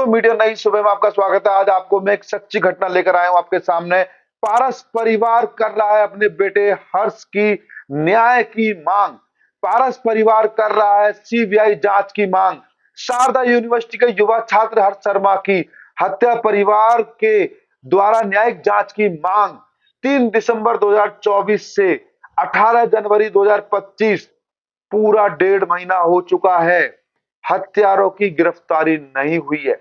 दोस्तों, मीडिया नई सुबह में आपका स्वागत है। आज आपको मैं एक सच्ची घटना लेकर आया हूं आपके सामने। पारस परिवार कर रहा है अपने बेटे हर्ष की न्याय की मांग। पारस परिवार कर रहा है सीबीआई जांच की मांग। शारदा यूनिवर्सिटी के युवा छात्र हर्ष शर्मा की हत्या परिवार के द्वारा न्यायिक जांच की मांग। 3 दिसंबर 2024 से 18 जनवरी 2025 पूरा 1.5 महीना हो चुका है, हत्यारों की गिरफ्तारी नहीं हुई है।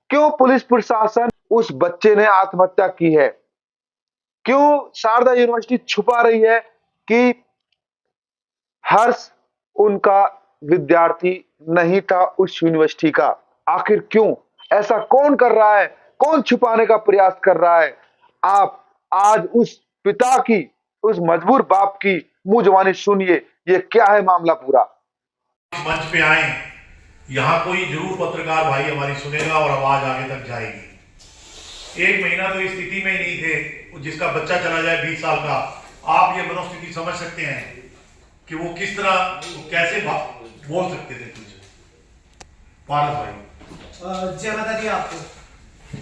क्यों पुलिस प्रशासन उस बच्चे ने आत्महत्या की है? क्यों शारदा यूनिवर्सिटी छुपा रही है कि हर्ष उनका विद्यार्थी नहीं था उस यूनिवर्सिटी का? आखिर क्यों ऐसा कौन कर रहा है? कौन छुपाने का प्रयास कर रहा है? आप आज उस पिता की, उस मजबूर बाप की मुंह जुबानी सुनिए, ये क्या है मामला पूरा। मंच पे आए, यहाँ कोई जरूर पत्रकार भाई हमारी सुनेगा और आवाज आगे तक जाएगी। 1 महीना तो इस स्थिति में ही नहीं थे, जिसका बच्चा चला जाए 20 साल का। आप ये मनोस्थिति समझ सकते हैं कि वो किस तरह, कैसे बोल सकते थे कुछ। पारस भाई, जय माता दी। आपको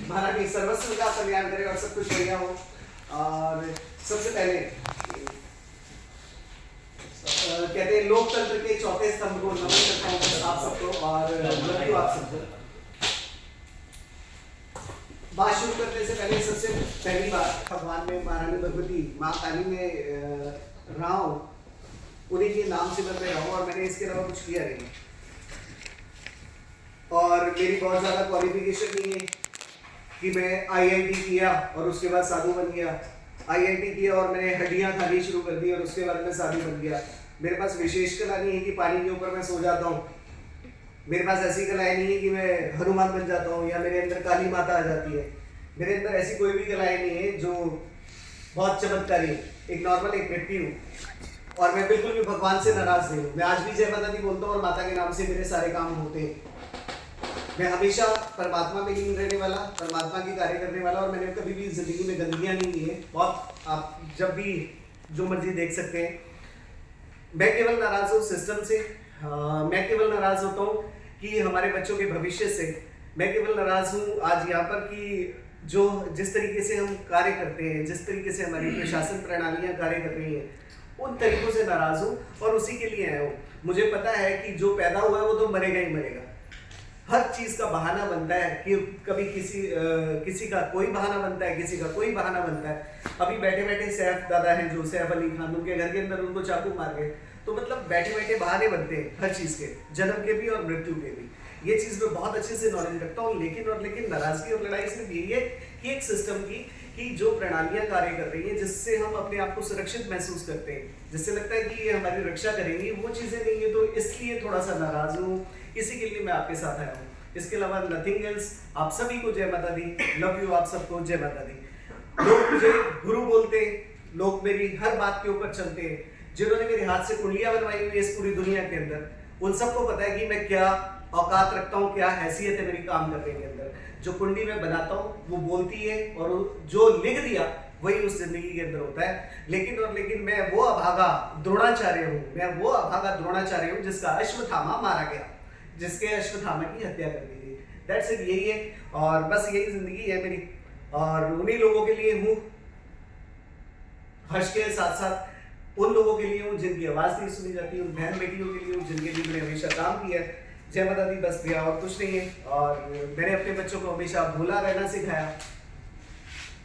महारानी सर्वस्व का कल्याण करे और सब कुछ बढ़िया हो। और सबसे पहले कहते हैं लोकतंत्र के चौथे स्तंभ को नमन करता हूँ आप सबको और लव यू आप सबको। बात शुरू करने से पहले सबसे पहली बात, भगवान में महारानी भगवती माँ काली में राव उन्हीं के नाम से बन रहा हूँ और मैंने इसके अलावा कुछ किया नहीं। और मेरी बहुत ज़्यादा क्वालिफिकेशन नहीं है कि मैं आईआईटी किया और उसके बाद साधु बन गया। आईआईटी किया और मैंने हड्डियाँ खानी शुरू कर दी और उसके बाद मैं साधु बन गया। मेरे पास विशेष कला नहीं है कि पानी के ऊपर मैं सो जाता हूँ। मेरे पास ऐसी कलाएं नहीं है कि मैं हनुमान बन जाता हूँ या मेरे अंदर काली माता आ जाती है। मेरे अंदर ऐसी कोई भी कलाएं नहीं है जो बहुत चमत्कारी है। एक नॉर्मल एक व्यक्ति हूँ और मैं बिल्कुल भी भगवान से नाराज नहीं हूँ। मैं आज भी जय माता दी बोलता हूँ और माता के नाम से मेरे सारे काम होते हैं। मैं हमेशा परमात्मा में लीन रहने वाला, परमात्मा की कार्य करने वाला और मैंने कभी भी जिंदगी में गंदगियां नहीं की है। बहुत आप जब भी जो मर्जी देख सकते हैं। मैं केवल नाराज हूँ सिस्टम से। मैं केवल नाराज होता हूँ कि हमारे बच्चों के भविष्य से। मैं केवल नाराज हूँ आज यहाँ पर कि जो जिस तरीके से हम कार्य करते हैं, जिस तरीके से हमारी प्रशासन प्रणालियाँ कार्य कर रही हैं, उन तरीकों से नाराज हूँ और उसी के लिए आया हूँ। मुझे पता है कि जो पैदा हुआ है वो तो मरेगा ही मरेगा। हर चीज का बहाना बनता है कि कभी किसी का कोई बहाना बनता है, किसी का कोई बहाना बनता है। अभी बैठे बैठे सैफ दादा हैं जो सैफ अली खान, उनके घर के अंदर उनको चाकू मार गए। तो मतलब बैठे बैठे बहाने बनते हैं हर चीज के, जन्म के भी और मृत्यु के भी। ये चीज मैं बहुत अच्छे से नॉलेज रखता हूँ। लेकिन नाराजगी और लड़ाई सिर्फ यही है कि एक सिस्टम की कि जो प्रणालियां कार्य कर रही हैं जिससे हम अपने आप को सुरक्षित महसूस करते हैं, जिससे लगता है कि ये हमारी रक्षा करेंगी, वो चीजें नहीं है। तो इसलिए थोड़ा सा नाराज हूँ। इसी के लिए मैं आपके साथ आया हूँ। इसके अलावा नथिंग एल्स। आप सभी को जय माता दी, लव यू आप सबको, जय माता दी। लोग मुझे गुरु बोलते हैं, लोग मेरी हर बात के ऊपर चलते हैं। जिन्होंने मेरे हाथ से कुंडलियां बनवाई हुई है इस पूरी दुनिया के अंदर, उन सबको पता है कि मैं क्या औकात रखता हूँ, क्या हैसियत है मेरी काम करने के अंदर। जो कुंडली में बनाता हूँ वो बोलती है और जो लिख दिया वही उस जिंदगी के अंदर होता है। लेकिन मैं वो अभागा द्रोणाचार्य हूँ। मैं वो अभागा द्रोणाचार्य हूँ जिसका अश्वत्थामा मारा गया, जिसके अश्वत्थामा की हत्या कर दी गई। दैट्स इट, यही है और बस यही जिंदगी है मेरी। और उन्हीं लोगों के लिए हूँ, हर्ष के साथ साथ उन लोगों के लिए हूँ जिनकी आवाज नहीं सुनी जाती, उन बहन बेटियों के लिए हूँ जिनके लिए मैंने हमेशा काम किया है। जय माता दी, बस भैया और कुछ नहीं है। और मैंने अपने बच्चों को हमेशा भूला रहना सिखाया।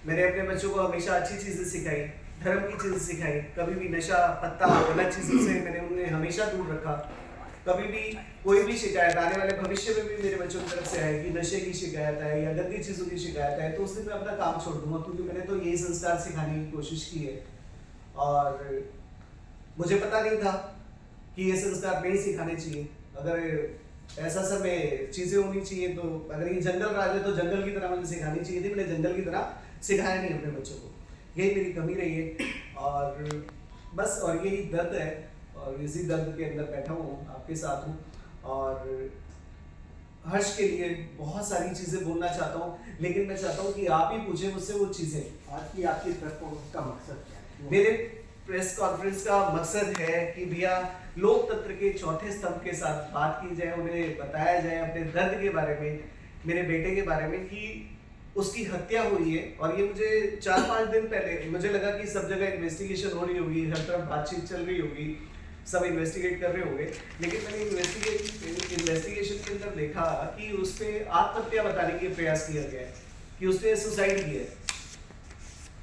मैंने अपने बच्चों को हमेशा अच्छी चीजें सिखाई, धर्म की चीजें सिखाई। कभी भी नशा पत्ता गलत चीजों से मैंने उन्हें हमेशा दूर रखा। कभी भी कोई भी शिकायत आने वाले भविष्य में भी मेरे बच्चों की तरफ से आए कि नशे की शिकायत है या गंदी चीजों की शिकायत है, तो उस दिन मैं अपना काम छोड़ दूंगा, क्योंकि मैंने तो यही संस्कार सिखाने की कोशिश की है। और मुझे पता नहीं था कि ये संस्कार नहीं सिखाने चाहिए। अगर ऐसा सब चीजें होनी चाहिए तो अगर ये जंगल राज है तो जंगल की तरह मुझे सिखानी चाहिए थी। मैंने जंगल की तरह सिखाया नहीं अपने बच्चों को, यही मेरी कमी रही है। और बस और यही दर्द है और इसी दर्द के अंदर बैठा हूँ, आपके साथ हूँ। और हर्ष के लिए बहुत सारी चीजें बोलना चाहता हूँ, लेकिन मैं चाहता हूँ कि आप ही पूछे मुझसे वो चीजें। आज की आपकी प्रेस कॉन्फ्रेंस का मकसद क्या है? मेरे प्रेस कॉन्फ्रेंस का मकसद है कि भैया लोकतंत्र के चौथे स्तंभ के साथ बात की जाए, उन्हें बताया जाए अपने दर्द के बारे में मेरे बेटे के बारे में कि उसकी हत्या हुई है। और ये मुझे 4-5 दिन पहले मुझे लगा कि सब जगह इन्वेस्टिगेशन हो रही होगी, हर तरफ बातचीत चल रही होगी, सब इन्वेस्टिगेट कर रहे होंगे, लेकिन मैंने इन्वेस्टिगेशन के अंदर देखा कि उस पर आत्महत्या बताने के प्रयास किया गया है कि उसने सुसाइड किया है।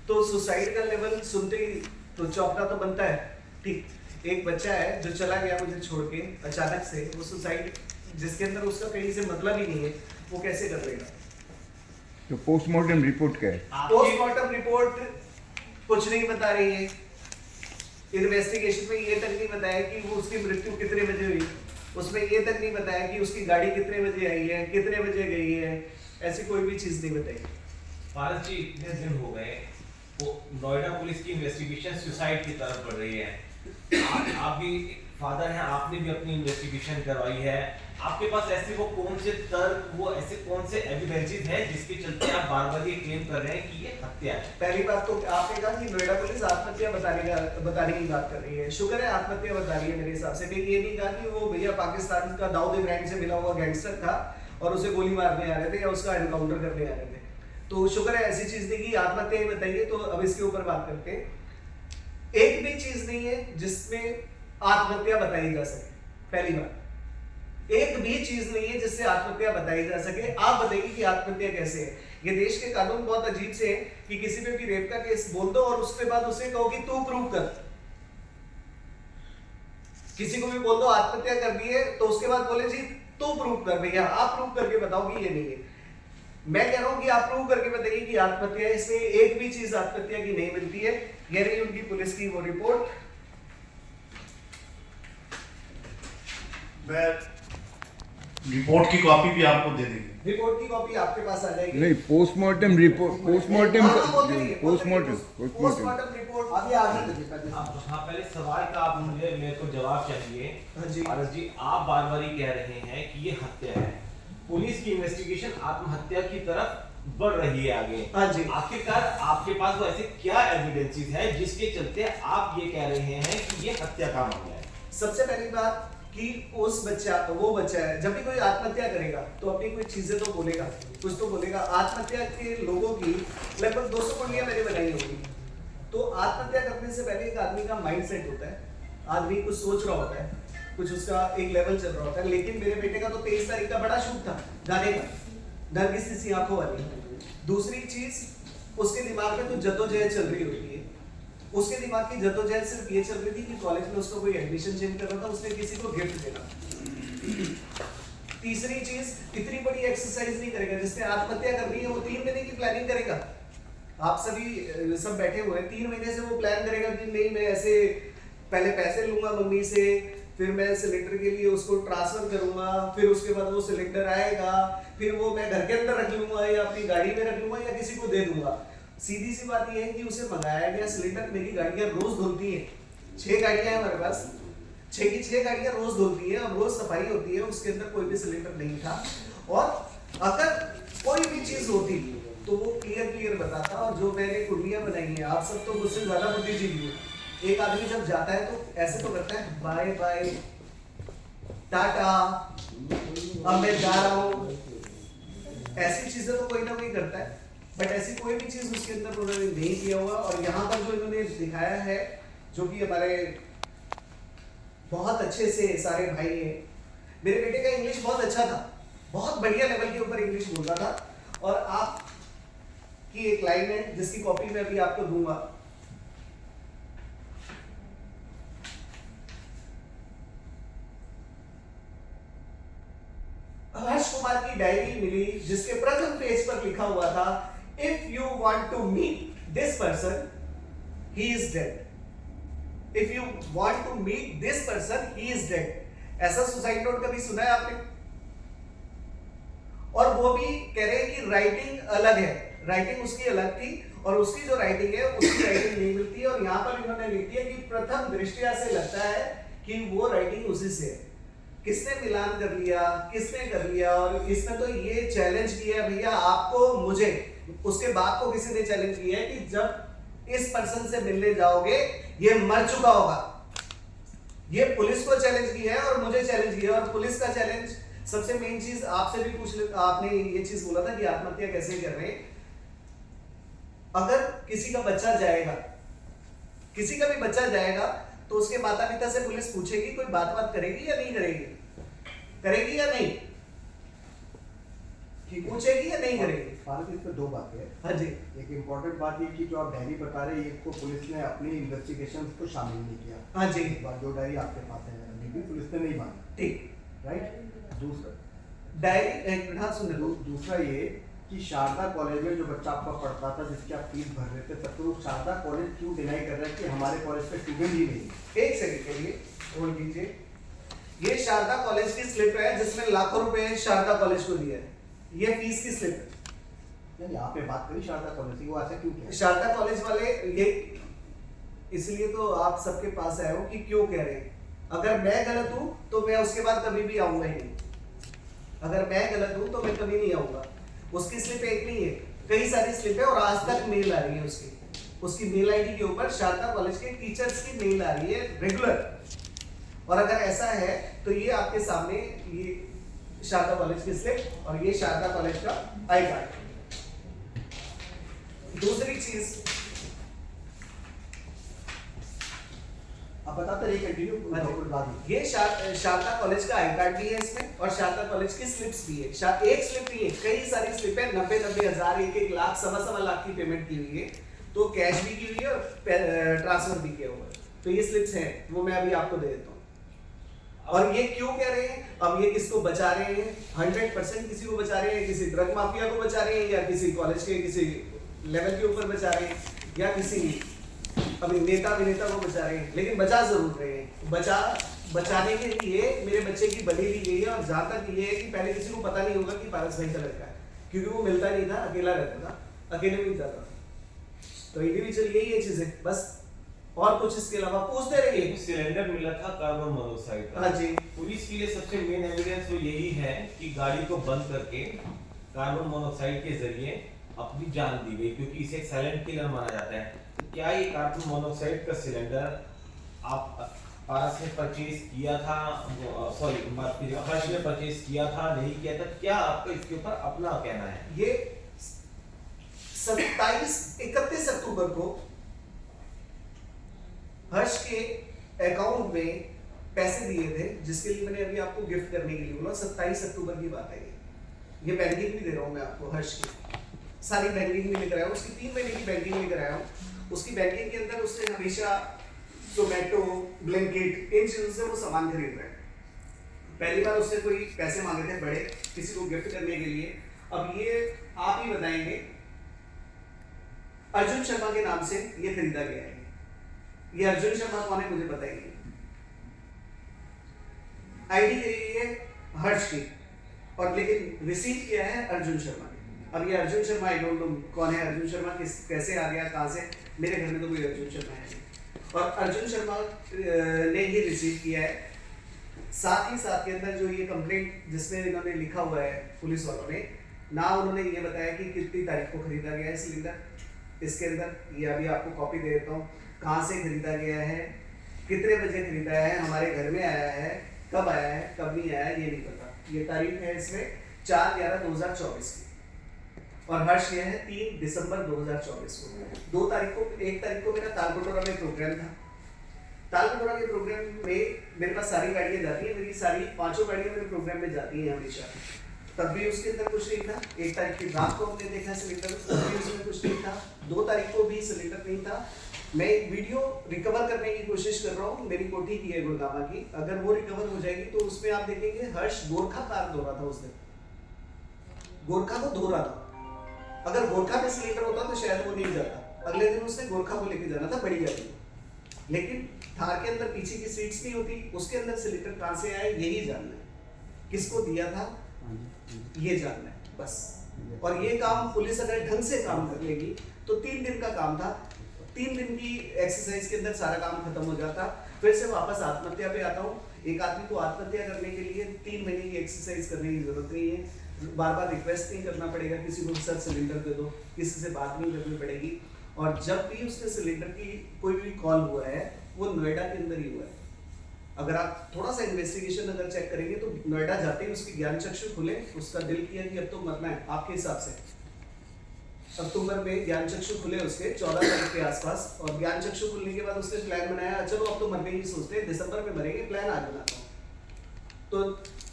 तो सुसाइड का लेवल सुनते ही तो चौंकना तो बनता है। ठीक, एक बच्चा है जो चला गया मुझे छोड़ के अचानक से, वो सुसाइड जिसके अंदर उसका कहीं से मतलब ही नहीं है, वो कैसे कर लेगा? तो पोस्टमार्टम रिपोर्ट क्या है? पोस्टमार्टम रिपोर्ट कुछ नहीं बता रही है। इन्वेस्टिगेशन में ये तक नहीं बताया कि वो उसकी मृत्यु कितने बजे हुई, उसमें ये तक नहीं बताया कि उसकी गाड़ी कितने बजे आई है, कितने बजे गई है, ऐसी कोई भी चीज नहीं बताई। पारस जी, इतने दिन हो गए, वो नोएडा पुलिस की इन्वेस्टिगेशन सुसाइड की तरफ बढ़ रही है। आप भी फादर हैं, आपने भी अपनी इन्वेस्टिगेशन करवाई है। आपके पास ऐसे वो कौन से तर्क, वो ऐसे कौन से एविडेंसेस हैं जिसके चलते आप बार-बार ये क्लेम कर रहे हैं कि ये हत्या है? पहली बात तो आपने कहा कि नोएडा पुलिस आत्महत्या बताने की बात कर रही है। शुक्र है आत्महत्या बता रही है मेरे हिसाब से। ये नहीं कहा कि वो भैया पाकिस्तान का दाऊद इब्राहिम से मिला हुआ गैंगस्टर था और उसे गोली मारने आ रहे थे या उसका एनकाउंटर करने आ रहे थे। तो शुक्र है ऐसी चीज नहीं की, आत्महत्या ही बताइए। तो अब इसके ऊपर बात करते हैं। एक भी चीज नहीं है जिसमें आत्महत्या बताई जा सके। पहली बात, एक भी चीज नहीं है जिससे आत्महत्या बताई जा सके। आप बताइए कि आत्महत्या कैसे है? ये देश के कानून बहुत अजीब से हैं कि किसी पे भी रेप का केस बोल दो और उसके बाद उसे कहो कि तू प्रूव कर। किसी को भी बोल दो आत्महत्या कर दी है तो उसके बाद बोले जी तू प्रूव कर, भैया आप प्रूव करके बताओ कि ये नहीं है। मैं कह रहा हूं कि आप प्रूव करके बताइए कि आत्महत्या है। इसमें एक भी चीज आत्महत्या की नहीं मिलती है। ये रही उनकी पुलिस की वो रिपोर्ट। मैं रिपोर्ट की कॉपी भी आपको दे देंगे। रिपोर्ट की कॉपी आपके पास आ जाएगी। नहीं, postmortem report, postmortem postmortem report अभी आगे तो दिक्कत नहीं। हाँ, पहले सवाल का आप मेरे को जवाब चाहिए। हाँ जी। पारस जी, आप बार-बार ही कह रहे हैं कि ये हत्या है। पुलिस की इन्वेस्टिगेशन आत्महत्या की तरफ बढ़ रही है आगे। हाँ जी। आखिरकार आपके पास वो ऐसे क्या एविडेंसेस है जिसके चलते आप ये कह रहे हैं कि ये हत्या का मामला है? सबसे पहली बात कि वो बच्चा है, जब भी कोई आत्महत्या करेगा तो अपनी कोई चीजें तो बोलेगा, कुछ तो बोलेगा। आत्महत्या के लोगों की लगभग 200 कुंडलियां मैंने बनाई होगी। तो आत्महत्या करने से पहले एक आदमी का माइंड सेट होता है, आदमी कुछ सोच रहा होता है, कुछ उसका एक लेवल चल रहा होता है। लेकिन मेरे बेटे का तो 23 तारीख का बड़ा शूट था गाने का, डर की सी आंखों वाली। दूसरी चीज, उसके दिमाग में कुछ जद्दोजहद चल रही होती है। उसके दिमाग की जद्दोजहद सिर्फ ये चल रही थी कि कॉलेज में उसको कोई एडमिशन चेंज करना था, उसने किसी को गिफ्ट देना। तीसरी चीज, इतनी बड़ी एक्सरसाइज नहीं करेगा। जिसने आत्महत्या करनी है वो 3 महीने की प्लानिंग करेगा। आप सभी सब बैठे हुए हैं, 3 महीने से वो प्लान करेगा कि नहीं मैं ऐसे पहले पैसे लूंगा मम्मी से, फिर मैं सिलेंडर के लिए उसको ट्रांसफर करूंगा, फिर उसके बाद वो सिलेंडर आएगा, फिर वो मैं घर के अंदर रख लूंगा या अपनी गाड़ी में रख लूंगा या किसी को दे दूंगा। सीधी सी बात यह है कि उसे मंगाया गया सिलेंडर, मेरी गाड़ियां रोज धुलती हैं। 6 गाड़ियां हैं हमारे पास, 6 की 6 गाड़ियां रोज धुलती हैं और रोज सफाई होती है। उसके अंदर कोई भी सिलेंडर नहीं था। और अगर कोई भी चीज होती तो वो क्लियर बताता। और जो मैंने कुंडलियां बनाई हैं, आप सब तो मुझसे ज्यादा बुद्धिजीवी हो। एक आदमी जब जाता है तो ऐसे तो करता है, बाय बाय टाटा, अब मैं जा रहा हूं। ऐसी चीजें तो कोई ना कोई करता है, बट ऐसी कोई भी चीज उसके अंदर उन्होंने नहीं किया हुआ। और यहाँ पर जो इन्होंने दिखाया है, जो कि हमारे बहुत अच्छे से सारे भाई हैं। मेरे बेटे का इंग्लिश बहुत अच्छा था, बहुत बढ़िया लेवल के ऊपर इंग्लिश बोलता था। और आप की एक लाइन है जिसकी कॉपी मैं अभी आपको दूंगा। हर्ष कुमार की डायरी मिली जिसके प्रथम पेज पर लिखा हुआ था, if you want to meet this person he is dead. If you want to meet this person he is dead. ऐसा सुसाइड नोट कभी सुना है आपने? और वो भी कह रहे हैं कि राइटिंग अलग है, राइटिंग उसकी अलग थी और उसकी जो राइटिंग है उसकी राइटिंग नहीं मिलती है। और यहां पर इन्होंने लिख दिया कि प्रथम दृष्टया से लगता है कि वो राइटिंग उसी से है। किसने मिलान कर लिया, किसने कर लिया? और इसमें तो ये चैलेंज किया भैया आपको, मुझे, उसके बाप को किसी ने चैलेंज किया है कि जब इस पर्सन से मिलने जाओगे ये मर चुका होगा। ये पुलिस को चैलेंज किया है और मुझे चैलेंज किया। और पुलिस का चैलेंज सबसे मेन चीज आपसे भी आपने ये चीज बोला था कि आत्महत्या कैसे कर रहे हैं। अगर किसी का बच्चा जाएगा, किसी का भी बच्चा जाएगा, तो उसके माता पिता से पुलिस पूछेगी, कोई बात करेगी या नहीं करेगी? करेगी या नहीं? पूछेगी या नहीं करेगी? भारत इसमें दो बातें हैं। हाँ जी। एक इम्पोर्टेंट बात ये कि जो आप डायरी बता रहे हैं, एक को पुलिस ने अपनी इन्वेस्टिगेशन को शामिल नहीं किया। हाँ जी। जो डायरी आपके पास है अभी भी पुलिस ने नहीं माना, ठीक, राइट। दूसरा डायरी, हाँ सुन लो। दूसरा ये कि शारदा कॉलेज में जो बच्चा आपका पढ़ता था, जिसकी आप फीस भर रहे थे, तब तो शारदा कॉलेज क्यों डिनाई कर रहा है कि हमारे कॉलेज पे स्टूडेंट ही नहीं? एक सेकंड के लिए होल्ड कीजिए। ये शारदा कॉलेज की स्लिप है जिसमें लाखों रुपए शारदा कॉलेज को दिया है। ये फीस की स्लिप है। नहीं, आपने बात करी शारदा कॉलेज की, वो ऐसा क्यों किया? शारदा कॉलेज वाले ये इसलिए तो आप सबके पास आए हो कि क्यों कह रहे हैं। अगर मैं गलत हूं तो मैं उसके बाद कभी भी आऊंगा ही नहीं। अगर मैं गलत हूं तो मैं कभी नहीं आऊंगा। उसकी स्लिप एक नहीं है, कई सारी स्लिप है और आज तक मेल आ रही है उसकी मेल आईडी के ऊपर शारदा कॉलेज के टीचर्स की मेल आ रही है रेगुलर। और अगर ऐसा है तो ये आपके सामने ये शारदा कॉलेज की स्लिप और ये शारदा कॉलेज का आई कार्ड। दूसरी चीज आप बताते रहिए, कंटिन्यू। ये शारदा कॉलेज का आई कार्ड भी है इसमें और शारदा कॉलेज की स्लिप्स भी है। एक स्लिप नहीं है, कई सारी स्लिप है। 90 हजार, 1 लाख, सवा लाख की पेमेंट की हुई है, तो कैश भी की हुई है और ट्रांसफर भी किया हुआ है। तो ये स्लिप्स हैं, वो मैं अभी आपको दे देता हूँ। और ये क्यों कह रहे हैं, अब ये किसको बचा रहे हैं? 100% किसी को बचा रहे हैं, किसी ड्रग माफिया को बचा रहे हैं, या किसी कॉलेज के किसी लेवल के ऊपर बचा रहे हैं, या किसी अभी नेता विनेता को बचा रहे हैं। लेकिन बचा जरूर रहे हैं। बचाने के लिए मेरे बच्चे की बलि ली गई है। और जहां तक ये है कि पहले किसी को पता नहीं होगा कि पारस भाई का लड़का है, क्योंकि वो मिलता नहीं था, अकेला रहता था, अकेले भी जाता था। तो इंडिविजुअल यही है चीजें, बस और कुछ इसके अलावा पूछते रहिए। सिलेंडर मिला था कार्बन मोनोऑक्साइड का। हाँ जी। पुलिस के लिए सबसे मेन एविडेंस तो यही है कि गाड़ी को बंद करके कार्बन मोनोऑक्साइड के जरिए अपनी जान दी गई, क्योंकि इसे एक साइलेंट किलर माना जाता है। तो क्या ये कार्बन मोनोऑक्साइड का सिलेंडर आप पास में परचेज किया था, सॉरी हर्ष ने परचेज किया था, नहीं किया था? क्या आपका इसके ऊपर अपना कहना है? ये 31 अक्टूबर को हर्ष के अकाउंट में पैसे दिए थे, जिसके लिए मैंने अभी आपको गिफ्ट करने के लिए बोला। 27 अक्टूबर की बात है ये बैंकिंग भी दे रहा हूँ मैं आपको। हर्ष की सारी बैंकिंग भी लेकर आया हूँ, उसकी 3 महीने की बैंकिंग लेकर आया हूँ। उसकी बैंकिंग के अंदर उसने हमेशा जोमेटो, ब्लिंकिट, इन चीजों से वो सामान खरीद रहा है। पहली बार उसने कोई पैसे मांगे थे बड़े, किसी को गिफ्ट करने के लिए। अब ये आप ही बताएंगे, अर्जुन शर्मा के नाम से ये खरीदा गया है। ये अर्जुन शर्मा कौन है मुझे बताइए। आईडी यही है हर्ष की, और लेकिन रिसीव किया है अर्जुन शर्मा ने। अब ये Arjun Sharma I don't know कौन है अर्जुन शर्मा, कैसे आ गया, कहां से? मेरे घर में तो कोई अर्जुन शर्मा है नहीं, और अर्जुन शर्मा ने ही रिसीव किया है। साथ ही साथ के अंदर जो ये कंप्लेंट जिसमें इन्होंने लिखा हुआ है पुलिस वालों ने, ना उन्होंने ये बताया कि कितनी तारीख को खरीदा गया है सिलेंडर। इसके अंदर ये अभी आपको कॉपी दे देता हूँ, कहाँ से खरीदा गया है, कितने बजे खरीदा है, हमारे घर में आया है, कब आया है, कब नहीं आया, ये नहीं पता। ये तारीख है इसमें 4/11/2024 की, और हर्ष ये है 3 दिसंबर 2024 को। 2 तारीख को, 1 तारीख को मेरा तालकटोरा में प्रोग्राम था। तालकटोरा के प्रोग्राम में मेरे पास सारी गाड़ियाँ जाती हैं, मेरी सारी 5 गाड़ियाँ मेरे प्रोग्राम में जाती हैं हमेशा। तब भी उसके अंदर कुछ नहीं था। 1 तारीख की रात को हमने देखा सिलेंडर, तब भी उसमें कुछ नहीं था। 2 तारीख को भी सिलेंडर नहीं था। मैं एक वीडियो रिकवर करने की कोशिश कर रहा हूँ, मेरी कोठी की है गुड़गामा की। अगर वो रिकवर हो जाएगी तो उसमें आप देखेंगे हर्ष गोरखा कार धो रहा था उस दिन, गोरखा को धो रहा था। अगर गोरखा में सिलेंडर होता तो शायद वो नहीं जाता। अगले दिन उसने गोरखा को लेके जाना था बड़ी गाड़ी, लेकिन थार के अंदर पीछे की सीट्स नहीं होती, उसके अंदर सिलेंडर कहाँ से आया यही जानना है, किसको दिया था ये जानना है बस। और ये काम पुलिस अगर ढंग से काम कर लेगी तो 3 दिन का काम था। 3 दिन की एक्सरसाइज के अंदर सारा काम खत्म हो जाता। फिर से वापस आत्महत्या पे आता हूँ। एक आदमी को आत्महत्या करने के लिए 3 महीने की एक्सरसाइज करने की जरूरत नहीं है। बार बार रिक्वेस्ट नहीं करना पड़ेगा किसी को, सर सिलेंडर दे दो, किसी से बात नहीं करनी पड़ेगी। और जब भी उसने सिलेंडर की कोई भी कॉल हुआ है वो नोएडा के अंदर ही हुआ है। अगर आप थोड़ा सा इन्वेस्टिगेशन अगर चेक करेंगे तो नोएडा जाते ही उसकी ज्ञान चक्षु खुले, उसका दिल किया कि अब तो मरना है आपके हिसाब से। अक्टूबर में ज्ञान चक्षु खुले उसके 14 तारीख के आसपास, और ज्ञान चक्षु खुलने के बाद उसने प्लान बनाया, चलो अब तो मरने ही सोचते हैं, दिसंबर में मरेंगे, प्लान आज बनाता हूँ। तो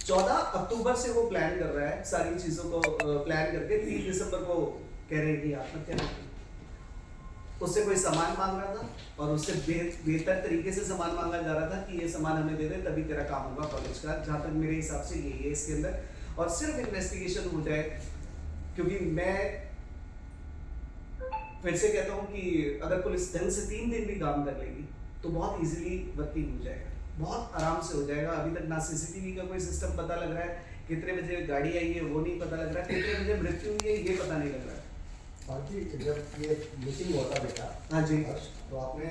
14 अक्टूबर से वो प्लान कर रहा है सारी चीजों को प्लान करके 3 दिसंबर को कह रहे हैं कि आत्महत्या नहीं की। उससे कोई सामान मांग रहा था और उससे बेहतर तरीके से सामान मांगा जा रहा था कि ये सामान हमें दे दे तभी तेरा काम होगा कॉलेज का। जहाँ तक मेरे हिसाब से यही है इसके अंदर, और सिर्फ इन्वेस्टिगेशन हो जाए, क्योंकि मैं फिर से कहता हूँ कि अगर पुलिस ढंग से 3 दिन भी काम कर लेगी तो बहुत इजीली वर्किंग हो जाएगा, बहुत आराम से हो जाएगा। अभी तक ना सीसीटीवी का कोई सिस्टम पता लग रहा है, कितने बजे गाड़ी आई है वो नहीं पता लग रहा है, कितने बजे मृत्यु हुई है ये पता नहीं लग रहा है। बाकी जब ये मिसिंग होता बेटा, हाँ जी, तो आपने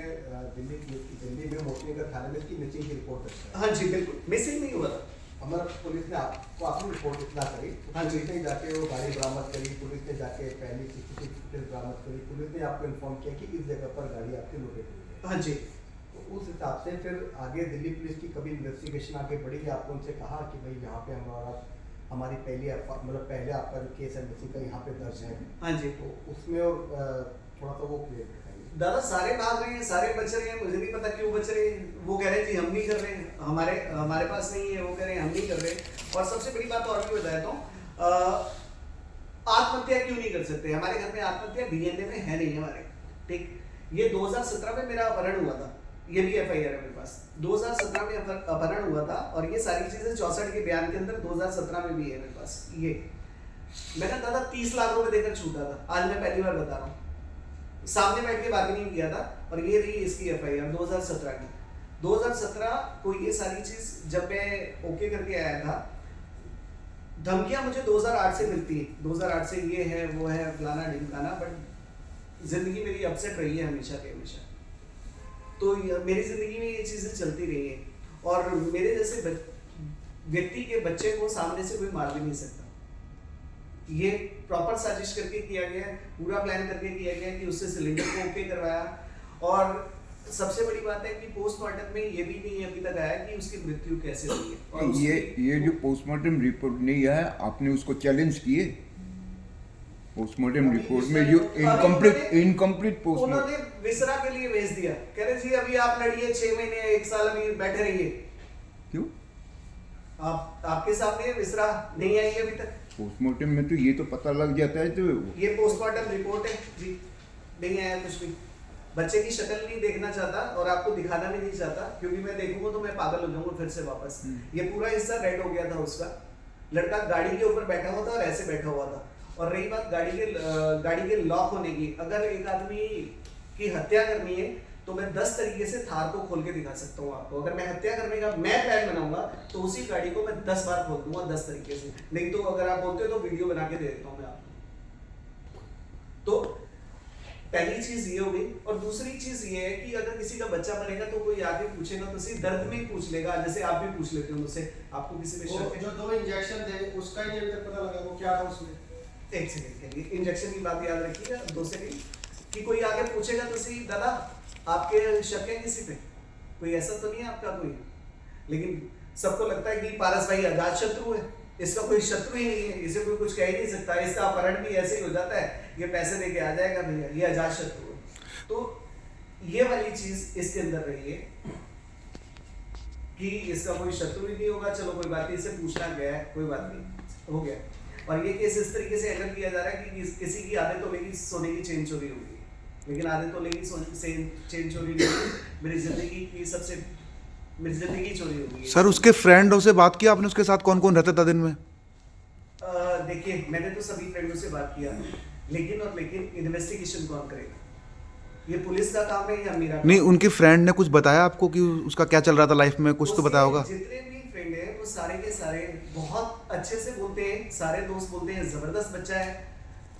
दिल्ली में मोतीनगर थाने में इसकी मिसिंग की रिपोर्ट दर्ज कराई। हाँ जी बिल्कुल, मिसिंग नहीं हुआ था। अमर पुलिस ने आपको अपनी रिपोर्ट इतना करी, हाँ जी। पुलिस ने जाके वो गाड़ी बरामद करी, पुलिस ने जाके पहली सीसीटीवी फुटेज बरामद करी, पुलिस ने आपको इन्फॉर्म किया कि इस जगह पर गाड़ी आपकी लोकेट हुई है। हाँ जी, तो उस हिसाब से फिर आगे दिल्ली पुलिस की कभी इन्वेस्टिगेशन आगे बढ़ी, आपको उनसे कहा कि भाई यहाँ पे हमारी पहले आपका जो केस है मिसिंग का यहाँ पे दर्ज है, हाँ जी। तो उसमें और थोड़ा सा वो क्लियर बताइए। दादा सारे भाग रहे हैं, सारे बच रहे हैं, मुझे नहीं पता क्यों बच रहे हैं। वो कह रहे हैं जी हम नहीं कर रहे हैं, हमारे पास नहीं है, वो कह रहे हैं हम नहीं कर रहे। और सबसे बड़ी बात और भी बताया तो आत्महत्या क्यों नहीं कर सकते? हमारे घर में आत्महत्या डीएनए में है नहीं हमारे, ठीक। ये 2017 में मेरा अपहरण हुआ था, ये भी एफआईआर है मेरे पास। 2017 में अपहरण हुआ था और ये सारी चीजें 64 के बयान के अंदर 2017 में भी है मेरे पास। ये मैंने दादा 30 लाख रुपए देकर छूटा था, आज मैं पहली बार बता रहा हूँ, सामने बैठ के बार्गेनिंग किया था। और ये रही इसकी एफआईआर 2017 की। 2017 को ये सारी चीज जब मैं ओके करके आया था, धमकियां मुझे 2008 से मिलती है, 2008 से ये है वो है फलाना ढिमकाना, बट जिंदगी मेरी अपसेट रही है हमेशा के हमेशा। तो मेरी जिंदगी में ये चीजें चलती रही है और मेरे जैसे व्यक्ति के बच्चे को सामने से कोई मार भी नहीं सकता। ये प्रॉपर साजिश करके किया गया है, पूरा प्लान करके किया गया है कि उससे सिलेंडर को ओके करवाया। और सबसे बड़ी बात है कि पोस्टमार्टम में ये भी नहीं अभी तक आया कि उसकी मृत्यु कैसे हुई है। और ये जो पोस्टमार्टम रिपोर्ट नहीं आया, आपने उसको चैलेंज किए? पोस्टमार्टम रिपोर्ट में जो इनकम्प्लीट पोस्टमार्टम उन्होंने विसरा के लिए भेज दिया, कह रहे जी अभी आप लड़िए 6 महीने 1 साल अभी बैठे रहिए। क्यों? आपके सामने विसरा नहीं आई है अभी तक। पोस्टमार्टम में तो ये तो पता लग जाता है। तो ये पोस्टमार्टम रिपोर्ट है जी, नहीं आया कुछ भी। बच्चे की शक्ल नहीं देखना चाहता और आपको दिखाना भी नहीं चाहता, क्योंकि मैं देखूंगा तो मैं पागल हो जाऊंगा फिर से वापस। ये पूरा हिस्सा रेड हो गया था उसका। लड़का गाड़ी के ऊपर बैठा हुआ था और ऐसे बैठा हुआ था। और रही बात गाड़ी के लॉक होने की, अगर एक आदमी की हत्या करनी है तो मैं 10 तरीके से थार को खोल के दिखा सकता हूँ आपको। अगर मैं हत्या करने का मैं प्लान बनाऊंगा तो उसी गाड़ी को मैं 10 बार खोल दूंगा, 10 तरीके से। नहीं तो अगर आप बोलते हो तो वीडियो बना के दे देता हूँ मैं आपको। तो पहली चीज ये हो गई। और दूसरी चीज ये है कि अगर किसी का बच्चा बनेगा तो कोई आगे पूछेगा तो सिर्फ दर्द में ही पूछ लेगा, जैसे आप भी पूछ लेते हो मुझसे। आपको किसी पे शक है? जो 2 इंजेक्शन थे उसका ही अभी तक पता लगा वो क्या था उसमें। 1 सेकंड के लिए इंजेक्शन की बात याद रखिएगा, 2 सेकंड। कि कोई आगे पूछेगा तो सही दादा आपके शक है किसी पे? कोई ऐसा तो नहीं है आपका कोई? लेकिन सबको लगता है कि पारस भाई अजात शत्रु है, इसका कोई शत्रु ही नहीं है, इसे कोई कुछ कह ही नहीं सकता, इसका अपहरण भी ऐसे ही हो जाता है, ये पैसे देके आ जाएगा भैया, ये अजात शत्रु है। तो ये वाली चीज इसके अंदर रही है कि इसका कोई शत्रु ही नहीं होगा। चलो कोई बात नहीं, इसे पूछना गया है, कोई बात नहीं, हो गया। और ये केस इस तरीके से हैंडल किया जा रहा है कि किसी की आदत तो लेगी सोने की चेन चोरी होगी, लेकिन आदत तो लेगी चेन चोरी नहीं होगी। मेरी जिंदगी चोरी होगी। सर उसके फ्रेंडों से बात किया आपने? उसके साथ कौन कौन रहता था दिन में? देखिए मैंने तो सभी फ्रेंडों से बात किया, लेकिन इन्वेस्टिगेशन कौन करेगा? ये पुलिस का काम है या मेरा काम? नहीं, उनके फ्रेंड ने कुछ बताया आपको कि उसका क्या चल रहा था लाइफ में? कुछ तो बताया होगा। जितने भी फ्रेंड हैं वो सारे के सारे बहुत अच्छे से बोलते हैं, सारे दोस्त बोलते हैं जबरदस्त बच्चा है,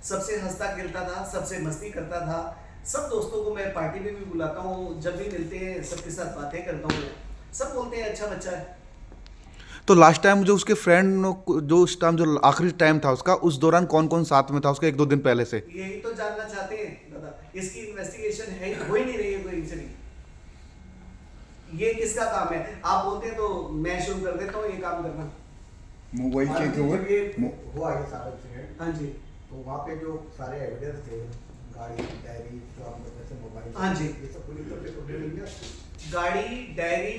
सबसे हंसता खेलता था, सबसे मस्ती करता था। सब दोस्तों को मैं पार्टी में भी बुलाता हूँ, जब भी मिलते हैं सबके साथ बातें करता हूँ, सब बोलते हैं अच्छा बच्चा है। तो लास्ट टाइम जो उसके फ्रेंड जो उस टाइम जो आखिरी टाइम था उसका, उस दौरान कौन कौन साथ में था उसके 1-2 दिन पहले से? यही तो जानना चाहते हैं दादा। इसकी इन्वेस्टिगेशन है हो ही नहीं रही है कोई इनसे। ये किसका काम है? आप बोलते हैं तो मैं शुरू कर देता हूँ ये काम करना। मोबाइल चेक हुआ हुआ ये सारा इंसिडेंट, हाँ जी, तो वहाँ पे जो सारे एविडेंस थे, गाड़ी, डायरी, जो आप लोग जैसे मोबाइल, हाँ जी। ये सब पुलिस को रिपोर्ट मिल गया। गाड़ी, डायरी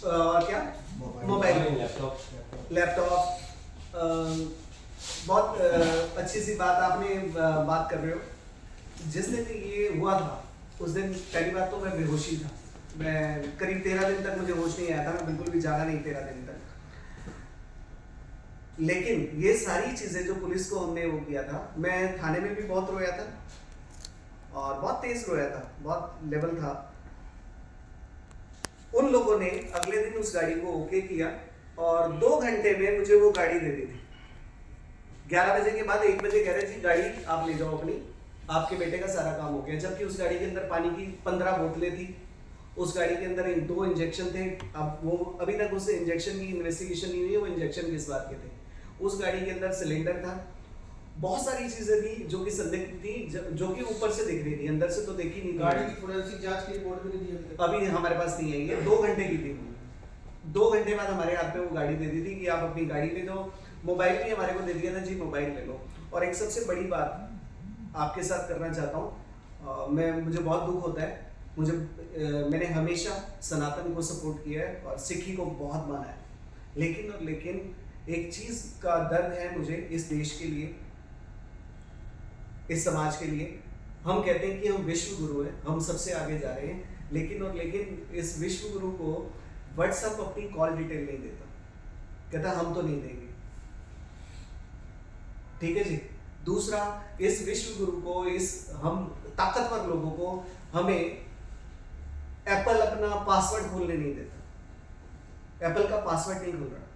और क्या, मोबाइल, लैपटॉप। बहुत अच्छी सी बात आपने बात कर रहे हो। जिस दिन ये हुआ था उस दिन पहली बात तो मैं बेहोशी था। मैं करीब 13 दिन तक मुझे होश नहीं आया था, मैं बिल्कुल भी जागा नहीं 13 दिन तक। लेकिन ये सारी चीजें जो पुलिस को हमने वो किया था, मैं थाने में भी बहुत रोया था और बहुत तेज रोया था, बहुत लेवल था। उन लोगों ने अगले दिन उस गाड़ी को ओके किया और 2 घंटे में मुझे वो गाड़ी दे दी थी। 11 बजे के बाद 1 बजे कह रहे जी गाड़ी आप ले जाओ अपनी, आपके बेटे का सारा काम हो गया। जबकि उस गाड़ी के अंदर पानी की 15 बोतलें थी, उस गाड़ी के अंदर 2 इंजेक्शन थे। अब वो अभी तक उस इंजेक्शन की इन्वेस्टिगेशन नहीं हुई है, वो इंजेक्शन किस बात के थे। उस गाड़ी के अंदर सिलेंडर था, बहुत सारी चीजें थी जो कि संदिग्ध थी, जो कि ऊपर से दिख रही थी, अंदर से तो देखी नहीं थी। गाड़ी की फोरेंसिक जांच की रिपोर्ट भी नहीं दी अभी तक। अभी हमारे पास नहीं है, ये 2 घंटे की थी। 2 घंटे बाद हमारे हाथ में वो गाड़ी दे दी थी कि आप अपनी गाड़ी ले जाओ। मोबाइल भी हमारे को दे दिया था जी, मोबाइल ले लो। और एक सबसे बड़ी बात आपके साथ करना चाहता हूँ, मुझे बहुत दुख होता है। मैंने हमेशा सनातन को सपोर्ट किया है और सिखी को बहुत माना है, लेकिन एक चीज का दर्द है मुझे इस देश के लिए, इस समाज के लिए। हम कहते हैं कि हम विश्व गुरु हैं, हम सबसे आगे जा रहे हैं, लेकिन इस विश्व गुरु को व्हाट्सएप अपनी कॉल डिटेल नहीं देता, कहता हम तो नहीं देंगे। ठीक है जी। दूसरा, इस विश्व गुरु को, इस हम ताकतवर लोगों को, हमें एप्पल अपना पासवर्ड खोलने नहीं देता। एप्पल का पासवर्ड नहीं खोल रहा।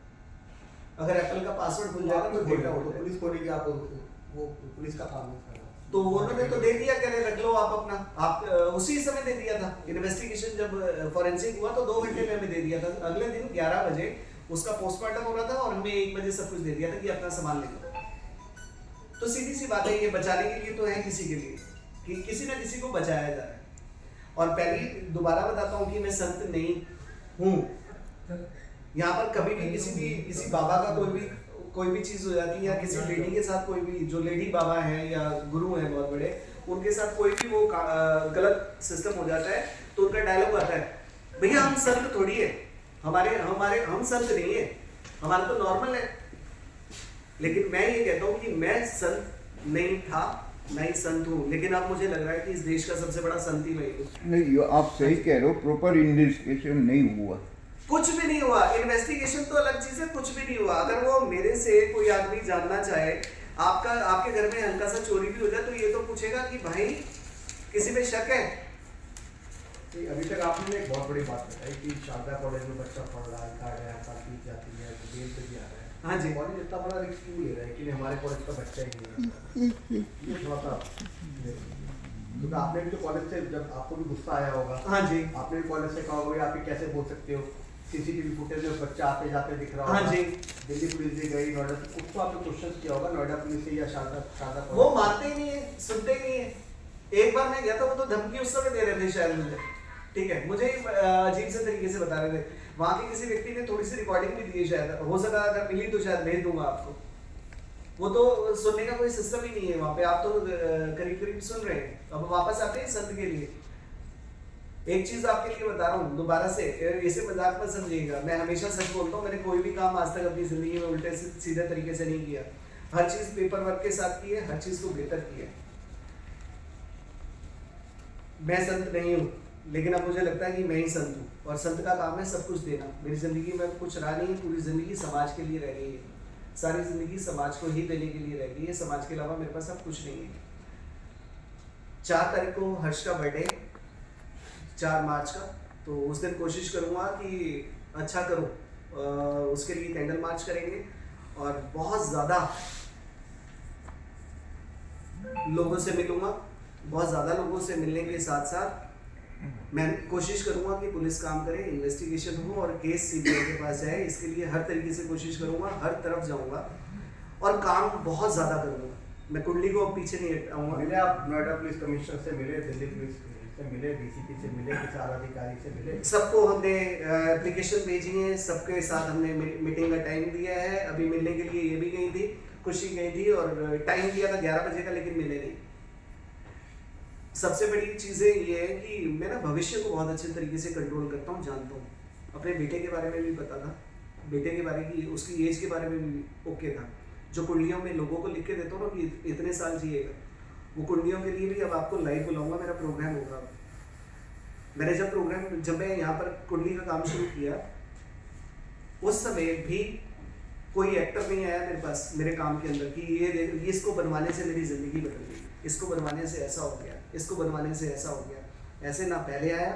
अगर एप्पल का पासवर्ड खुल जाएगा तो डेटा उड़ जाएगा। पुलिस खोलेगी, आप वो पुलिस का काम नहीं कर रहा। तो उन्होंने तो दे दिया, कह रहे रख लो आप अपना। आप उसी समय दे दिया था। इन्वेस्टिगेशन जब फॉरेंसिक हुआ तो 2 घंटे में हमें दे दिया था। अगले दिन 11 बजे उसका पोस्टमार्टम हो रहा था और हमें 1 बजे सब कुछ दे दिया था कि अपना सामान ले लो। तो सीधी सी बात है, ये बचाने के लिए तो है किसी के लिए, कि किसी ना किसी को बचाया जा रहा है। और पहली दोबारा बताता हूँ कि मैं संत नहीं हूँ। यहाँ पर कभी भी किसी बाबा का कोई भी चीज हो जाती है, या किसी लेडी के साथ कोई भी, जो लेडी बाबा हैं या गुरु हैं बहुत बड़े, उनके साथ कोई भी वो गलत सिस्टम हो जाता है, तो उनका डायलॉग आता है, भैया हम संत थोड़ी है, हम संत नहीं है, हमारा तो नॉर्मल है। लेकिन मैं ये कहता हूँ कि मैं संत नहीं था, मैं ही संत हूँ, लेकिन अब मुझे लग रहा है कि इस देश का सबसे बड़ा संत ही मैं हूँ। नहीं, ये आप सही कह रहे हो, प्रॉपर इन्वेस्टिगेशन नहीं हुआ। कुछ भी नहीं हुआ। इन्वेस्टिगेशन तो अलग चीज है, कुछ भी नहीं हुआ। अगर वो मेरे से कोई आदमी जानना चाहे, आपके घर में हल्का सा चोरी भी हो जाए, तो ये तो पूछेगा कि भाई किसी पे शक है। अभी तक आपने एक बहुत बड़ी बात बताई कि शारदा कॉलेज में बच्चा पढ़ रहा है, फीस जाती है, जेल पे भी आ रहा है। हाँ जी। कॉलेज इतना बड़ा रिस्क क्यों ले रहा है कि हमारे कॉलेज का बच्चा ही नहीं है? ये थोड़ा सा, क्योंकि आपने भी तो कॉलेज से, जब आपको भी गुस्सा आया होगा, हाँ जी, आपने भी कॉलेज से कहा होगा आप ये कैसे बोल सकते हो, सीसीटीवी फुटेज में बच्चा आते जाते दिख रहा होगा। हाँ जी। दिल्ली पुलिस भी गई, नोएडा, उसको आपने क्वेश्चन किया होगा नोएडा पुलिस से या शारदा वो मानते ही नहीं है, सुनते ही नहीं है। एक बार मैं गया था, वो तो धमकी उस समय दे रहे थे शायद मुझे, ठीक है, मुझे अजीब से तरीके से बता रहे थे। वहां के किसी व्यक्ति ने थोड़ी सी रिकॉर्डिंग भी दी है, शायद हो सका अगर मिली तो शायद भेज दूंगा आपको। वो तो सुनने का कोई सिस्टम ही नहीं है वहाँ पे। आप तो करीब करीब सुन रहे हैं। अब वापस आते हैं संत के लिए। एक चीज आपके लिए बता रहा हूँ दोबारा से, इसे मजाक मत समझिएगा, मैं हमेशा सच बोलता हूँ। मैंने कोई भी काम आज तक अपनी जिंदगी में उल्टे सीधे तरीके से नहीं किया। हर चीज पेपर वर्क के साथ की है, हर चीज को बेहतर किया। मैं संत नहीं हूँ, लेकिन अब मुझे लगता है कि मैं ही संत हूँ, और संत का काम है सब कुछ देना। मेरी जिंदगी में कुछ रहा नहीं, पूरी जिंदगी समाज के लिए रह गई है। सारी जिंदगी समाज को ही देने के लिए रह गई है, समाज के अलावा मेरे पास अब कुछ नहीं है। 4 तारीख को हर्ष का बर्थडे, 4 मार्च का, तो उस दिन कोशिश करूँगा कि अच्छा करूँ। उसके लिए कैंडल मार्च करेंगे और बहुत ज़्यादा लोगों से मिलूँगा। बहुत ज़्यादा लोगों से मिलने के साथ साथ मैं कोशिश करूँगा कि पुलिस काम करे, इन्वेस्टिगेशन हो और केस सीबीआई के पास जाए। इसके लिए हर तरीके से कोशिश करूँगा, हर तरफ जाऊँगा और काम बहुत ज़्यादा करूँगा। मैं कुंडली को अब पीछे नहीं हटाऊँगा। मिले आप नोएडा पुलिस कमिश्नर से मिले, दिल्ली पुलिस से मिले, डीसीपी से मिले, किसी अधिकारी से मिले? सबको हमने एप्लीकेशन भेजी है, सबके साथ हमने मीटिंग का टाइम दिया है। अभी मिलने के लिए ये भी गई थी, खुशी गई थी, और टाइम दिया था 11 बजे का, लेकिन मिले नहीं। सबसे बड़ी चीज़ें ये है कि मैं ना भविष्य को बहुत अच्छे तरीके से कंट्रोल करता हूँ, जानता हूँ। अपने बेटे के बारे में भी पता था, बेटे के बारे की उसकी एज के बारे में भी ओके था। जो कुंडलियों में लोगों को लिख के देता हूँ ना कि इतने साल जिएगा, वो कुंडलियों के लिए भी अब आपको लाइव बुलाऊंगा, मेरा प्रोग्राम होगा। मैंने जब मैं यहाँ पर कुंडली का काम शुरू किया, उस समय भी कोई एक्टर नहीं आया मेरे पास मेरे काम के अंदर कि ये इसको बनवाने से मेरी ज़िंदगी बदल गई, इसको बनवाने से ऐसा हो गया, इसको बनवाने से ऐसा हो गया। ऐसे ना पहले आया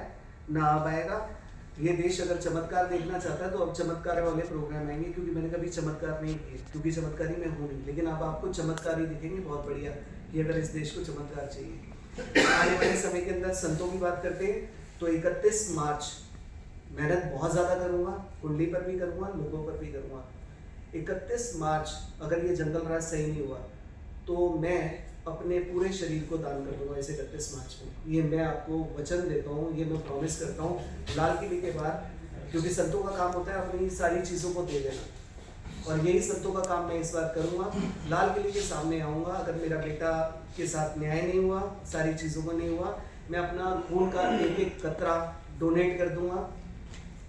ना अब आएगा। ये देश अगर चमत्कार देखना चाहता है तो अब चमत्कार वाले प्रोग्राम आएंगे, क्योंकि मैंने कभी चमत्कार नहीं किए, क्योंकि चमत्कारी मैं हूँ नहीं। लेकिन अब आपको चमत्कार ही दिखेंगे बहुत बढ़िया, कि अगर इस देश को चमत्कार चाहिए। आने वाले समय के अंदर संतों की बात करते हैं तो 31 मार्च मेहनत बहुत ज़्यादा करूँगा, कुंडली पर भी करूँगा, लोगों पर भी करूँगा। 31 मार्च अगर ये जंगल राज सही नहीं हुआ तो मैं अपने पूरे शरीर को दान कर दूंगा इस 31 मार्च में। ये मैं आपको वचन देता हूँ, ये मैं प्रॉमिस करता हूँ लाल किले के बाद, क्योंकि संतों का काम होता है अपनी सारी चीज़ों को दे देना, और यही संतों का काम मैं इस बार करूँगा। लाल किले के सामने आऊँगा, अगर मेरा बेटा के साथ न्याय नहीं हुआ, सारी चीज़ों को नहीं हुआ, मैं अपना खून का एक एक कतरा डोनेट कर दूंगा।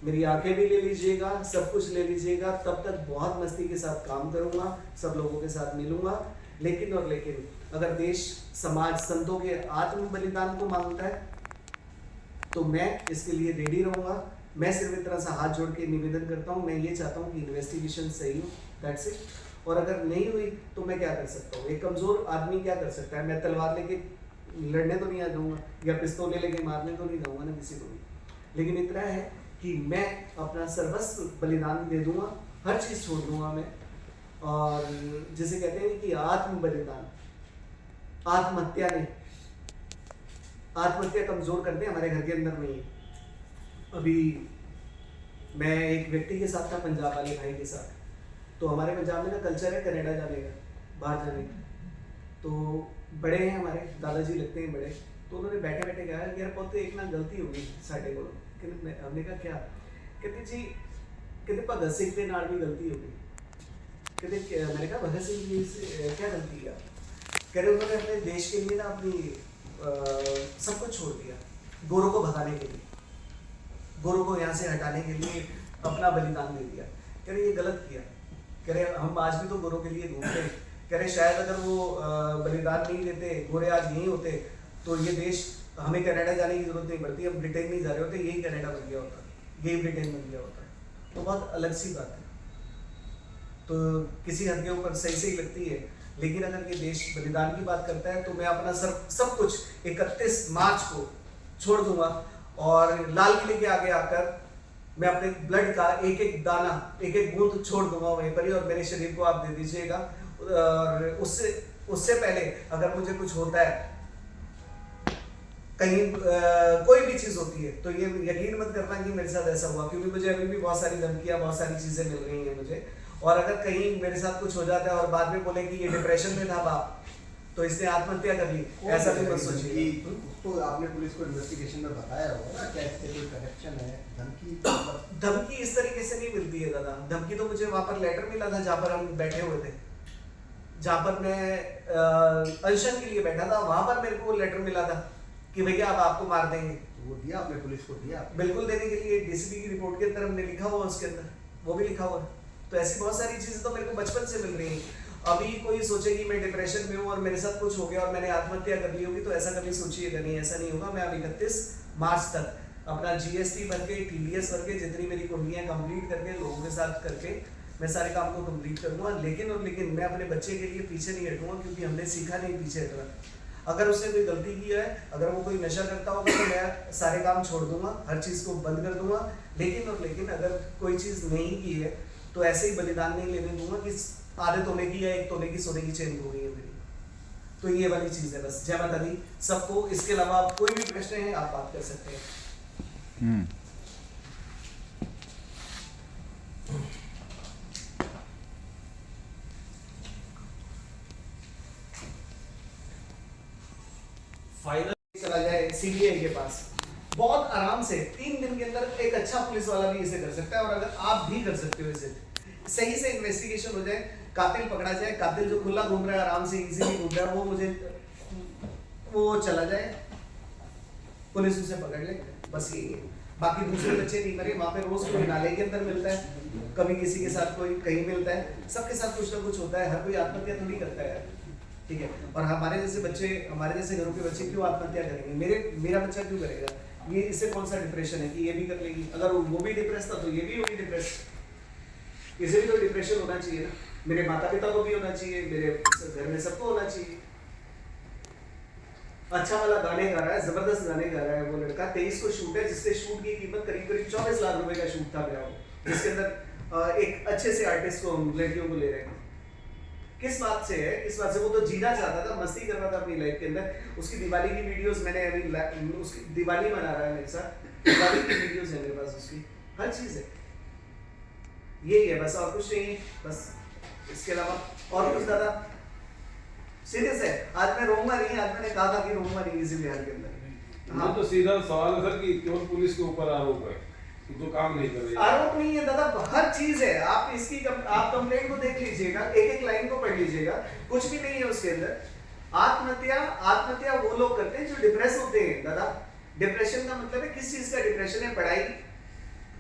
मेरी आंखें भी ले लीजिएगा, सब कुछ ले लीजिएगा, तब तक बहुत मस्ती के साथ काम करूंगा, सब लोगों के साथ मिलूंगा। लेकिन और लेकिन अगर देश समाज संतों के आत्म बलिदान को मांगता है तो मैं इसके लिए रेडी रहूंगा। मैं सिर्फ इतना सा हाथ जोड़ के निवेदन करता हूँ, मैं ये चाहता हूँ कि इन्वेस्टिगेशन सही हो, दैट्स इट। और अगर नहीं हुई तो मैं क्या कर सकता हूँ? एक कमजोर आदमी क्या कर सकता है? मैं तलवार लेके लड़ने तो नहीं आ जाऊंगा, या पिस्तौल लेके मारने तो नहीं जाऊंगा ना किसी को भी। लेकिन इतना है कि मैं अपना सर्वस्व बलिदान दे दूंगा, हर चीज़ छोड़ दूंगा मैं। और जिसे कहते हैं कि आत्म बलिदान, आत्महत्या नहीं। आत्महत्या कमजोर करते हमारे घर के अंदर नहीं है। अभी मैं एक व्यक्ति के साथ था, पंजाब वाले भाई के साथ, तो हमारे पंजाब में ना कल्चर है कनाडा जाने का, बाहर जाने का। तो बड़े हैं हमारे दादाजी लगते हैं बड़े, तो उन्होंने बैठे बैठे कहा कि यार पोते एक ना गलती हो गई साढ़े को। हमने कहा क्या? कहते जी, कहते भगत सिंह के नाल भी गलती हो गई। कहते मैंने कहा भगत सिंह जी से क्या गलती किया? कह रहे उन्होंने अपने देश के लिए ना अपनी सब कुछ छोड़ दिया, गोरों को भगाने के लिए, गोरों को यहाँ से हटाने के लिए अपना बलिदान दे दिया। कह रहे ये गलत किया। कह रहे हम आज भी तो गोरों के लिए घूमते हैं। कह रहे शायद अगर वो बलिदान नहीं देते, गोरे आज यहीं होते, तो ये देश हमें कनाडा जाने की जरूरत नहीं पड़ती, हम ब्रिटेन नहीं जा रहे होते, यही कनाडा बन गया होता, यही ब्रिटेन बन गया होता। तो बहुत अलग सी बात है। तो किसी हद के ऊपर सही सही लगती है, लेकिन अगर ये देश बलिदान की बात करता है तो मैं अपना सब कुछ 31 मार्च को छोड़ दूंगा, और लाल किले के आगे आकर मैं अपने ब्लड का एक एक दाना, एक एक बूंद छोड़ दूंगा वहीं पर ही, और मेरे शरीर को आप दे दीजिएगा। और उससे पहले अगर मुझे कुछ होता है, कहीं कोई भी चीज़ होती है, तो ये यकीन मत करना कि मेरे साथ ऐसा हुआ, क्योंकि मुझे अभी भी बहुत सारी धमकियाँ, बहुत सारी चीज़ें मिल रही हैं मुझे। और अगर कहीं मेरे साथ कुछ हो जाता है और बाद में बोले कि ये डिप्रेशन में था बाप, तो इसने आत्महत्या कर ली, ऐसा भी मत सोचिए। तो आपने पुलिस को इन्वेस्टिगेशन में बताया होगा क्या इससे कोई कनेक्शन है? धमकी इस तरीके से नहीं मिलती है दादा। धमकी तो मुझे वहाँ पर लेटर मिला था जहाँ पर हम बैठे हुए थे, जहाँ पर मैं अनशन के लिए बैठा था, वहाँ पर मेरे को लेटर मिला था कि भैया अब आपको मार देंगे। वो दिया आपने पुलिस को? दिया बिल्कुल देने के लिए डीसीपी की रिपोर्ट के अंदर हमने लिखा हुआ, उसके अंदर वो भी लिखा हुआ। तो ऐसी बहुत सारी चीज़ें तो मेरे को बचपन से मिल रही हैं। अभी कोई सोचे कि मैं डिप्रेशन में हूँ और मेरे साथ कुछ हो गया और मैंने आत्महत्या कर ली होगी, तो ऐसा कभी सोचिएगा नहीं, ऐसा नहीं होगा। मैं अब 31 मार्च तक अपना GST भर के, TDS भर के, जितनी मेरी कुंडलियाँ कंप्लीट करके, लोगों के साथ करके मैं सारे काम को कंप्लीट करूँगा। लेकिन मैं अपने बच्चे के लिए पीछे नहीं हटूँगा, क्योंकि हमने सीखा नहीं पीछे हटना। अगर उसने कोई गलती की है, अगर वो कोई नशा करता होगा, तो मैं सारे काम छोड़ दूंगा, हर चीज़ को बंद कर दूंगा। लेकिन अगर कोई चीज़ नहीं की है तो ऐसे ही बलिदान नहीं लेने दूंगा कि आधे तोले की या एक तोले की सोने की चेन हो गई है मेरी। तो ये वाली चीज़ है बस। जय माता दी सबको। इसके अलावा कोई भी प्रश्न है आप बात कर सकते हैं। फाइनल चला जाए सीबीआई के पास, बहुत आराम से 3 दिन के अंदर एक अच्छा पुलिस वाला भी इसे कर सकता है। और अगर आप भी कर सकते हो इसे, सही से इन्वेस्टिगेशन हो जाए, कातिल पकड़ा जाए, कातिल जो खुला घूम रहा है आराम से इजीली घूम रहा है वो चला जाए, पुलिस उसे पकड़ ले, बस यही है। बाकी दूसरे बच्चे नहीं मरे, वहाँ पे रोज कोई नाले के अंदर मिलता है, कभी किसी के साथ कोई कहीं मिलता है, सबके साथ कुछ ना कुछ होता है, हर कोई आत्महत्या थोड़ी करता है, ठीक है। और हमारे जैसे बच्चे, हमारे जैसे घरों के बच्चे क्यों आत्महत्या करेंगे? मेरा बच्चा क्यों करेगा? ये इससे कौन सा डिप्रेशन है कि ये भी कर लेगी? अगर वो भी डिप्रेस था तो ये भी होगी डिप्रेस, इसे भी तो डिप्रेशन होना चाहिए ना। मेरे माता पिता को भी होना चाहिए, मेरे घर में सबको होना चाहिए। अच्छा वाला गाने गा रहा है, जबरदस्त गाने गा रहा है वो लड़का, 23 को शूट है, जिसके शूट की कीमत करीब करीब 24 लाख रुपए का शूट था मेरा, जिसके अंदर एक अच्छे से आर्टिस्ट को, लड़कियों को ले रहे हैं। किस बात से है? किस बात से? वो तो जीना चाहता था, मस्ती कर रहा था अपनी लाइफ के अंदर। उसकी दिवाली की वीडियोस मैंने अभी, उसकी दिवाली मना रहा है मेरे साथ, दिवाली की वीडियोस है मेरे पास, उसकी हर चीज है। यही है बस, और कुछ नहीं है बस, इसके अलावा और कुछ ज्यादा सीरियस है। आज मैं रोऊंगा नहीं, आज मैंने कहा था कि रोऊंगा नहीं इसी बिहार के अंदर। हाँ तो सीधा सवाल है सर कि क्यों पुलिस के ऊपर आरोप है कि जो काम नहीं कर रही है? आरोप नहीं है दादा, हर चीज है। आप इसकी आप कंप्लेंट को देख लीजिएगा, एक एक लाइन को पढ़ लीजिएगा, कुछ भी नहीं है उसके अंदर। आत्महत्या वो लोग करते हैं जो डिप्रेस होते हैं दादा। डिप्रेशन का मतलब है किस चीज का डिप्रेशन है? पढ़ाई,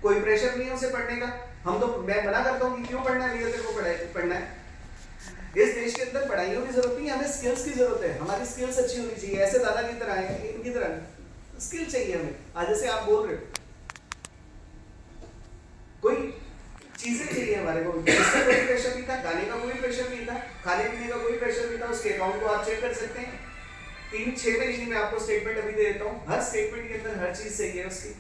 कोई प्रेशर नहीं है उसे पढ़ने का। हम तो, मैं मना करता हूँ कि क्यों पढ़ना है, तेरे को पढ़ना है। इस देश के अंदर पढ़ाइयों की जरूरत नहीं है, हमें स्किल्स की जरूरत है। हमारी स्किल्स अच्छी होनी चाहिए, ऐसे दादा की तरह है, इनकी तरह स्किल चाहिए हमें। आज जैसे आप बोल रहे हो, कोई चीजें चाहिए हमारे को। इसका कोई प्रेशर नहीं था, गाने का कोई प्रेशर नहीं था, खाने पीने का कोई प्रेशर नहीं था। उसके अकाउंट को आप चेक कर सकते हैं। 3-6 महीने में आपको स्टेटमेंट अभी दे देता हूँ, हर स्टेटमेंट के अंदर हर चीज सही है उसकी।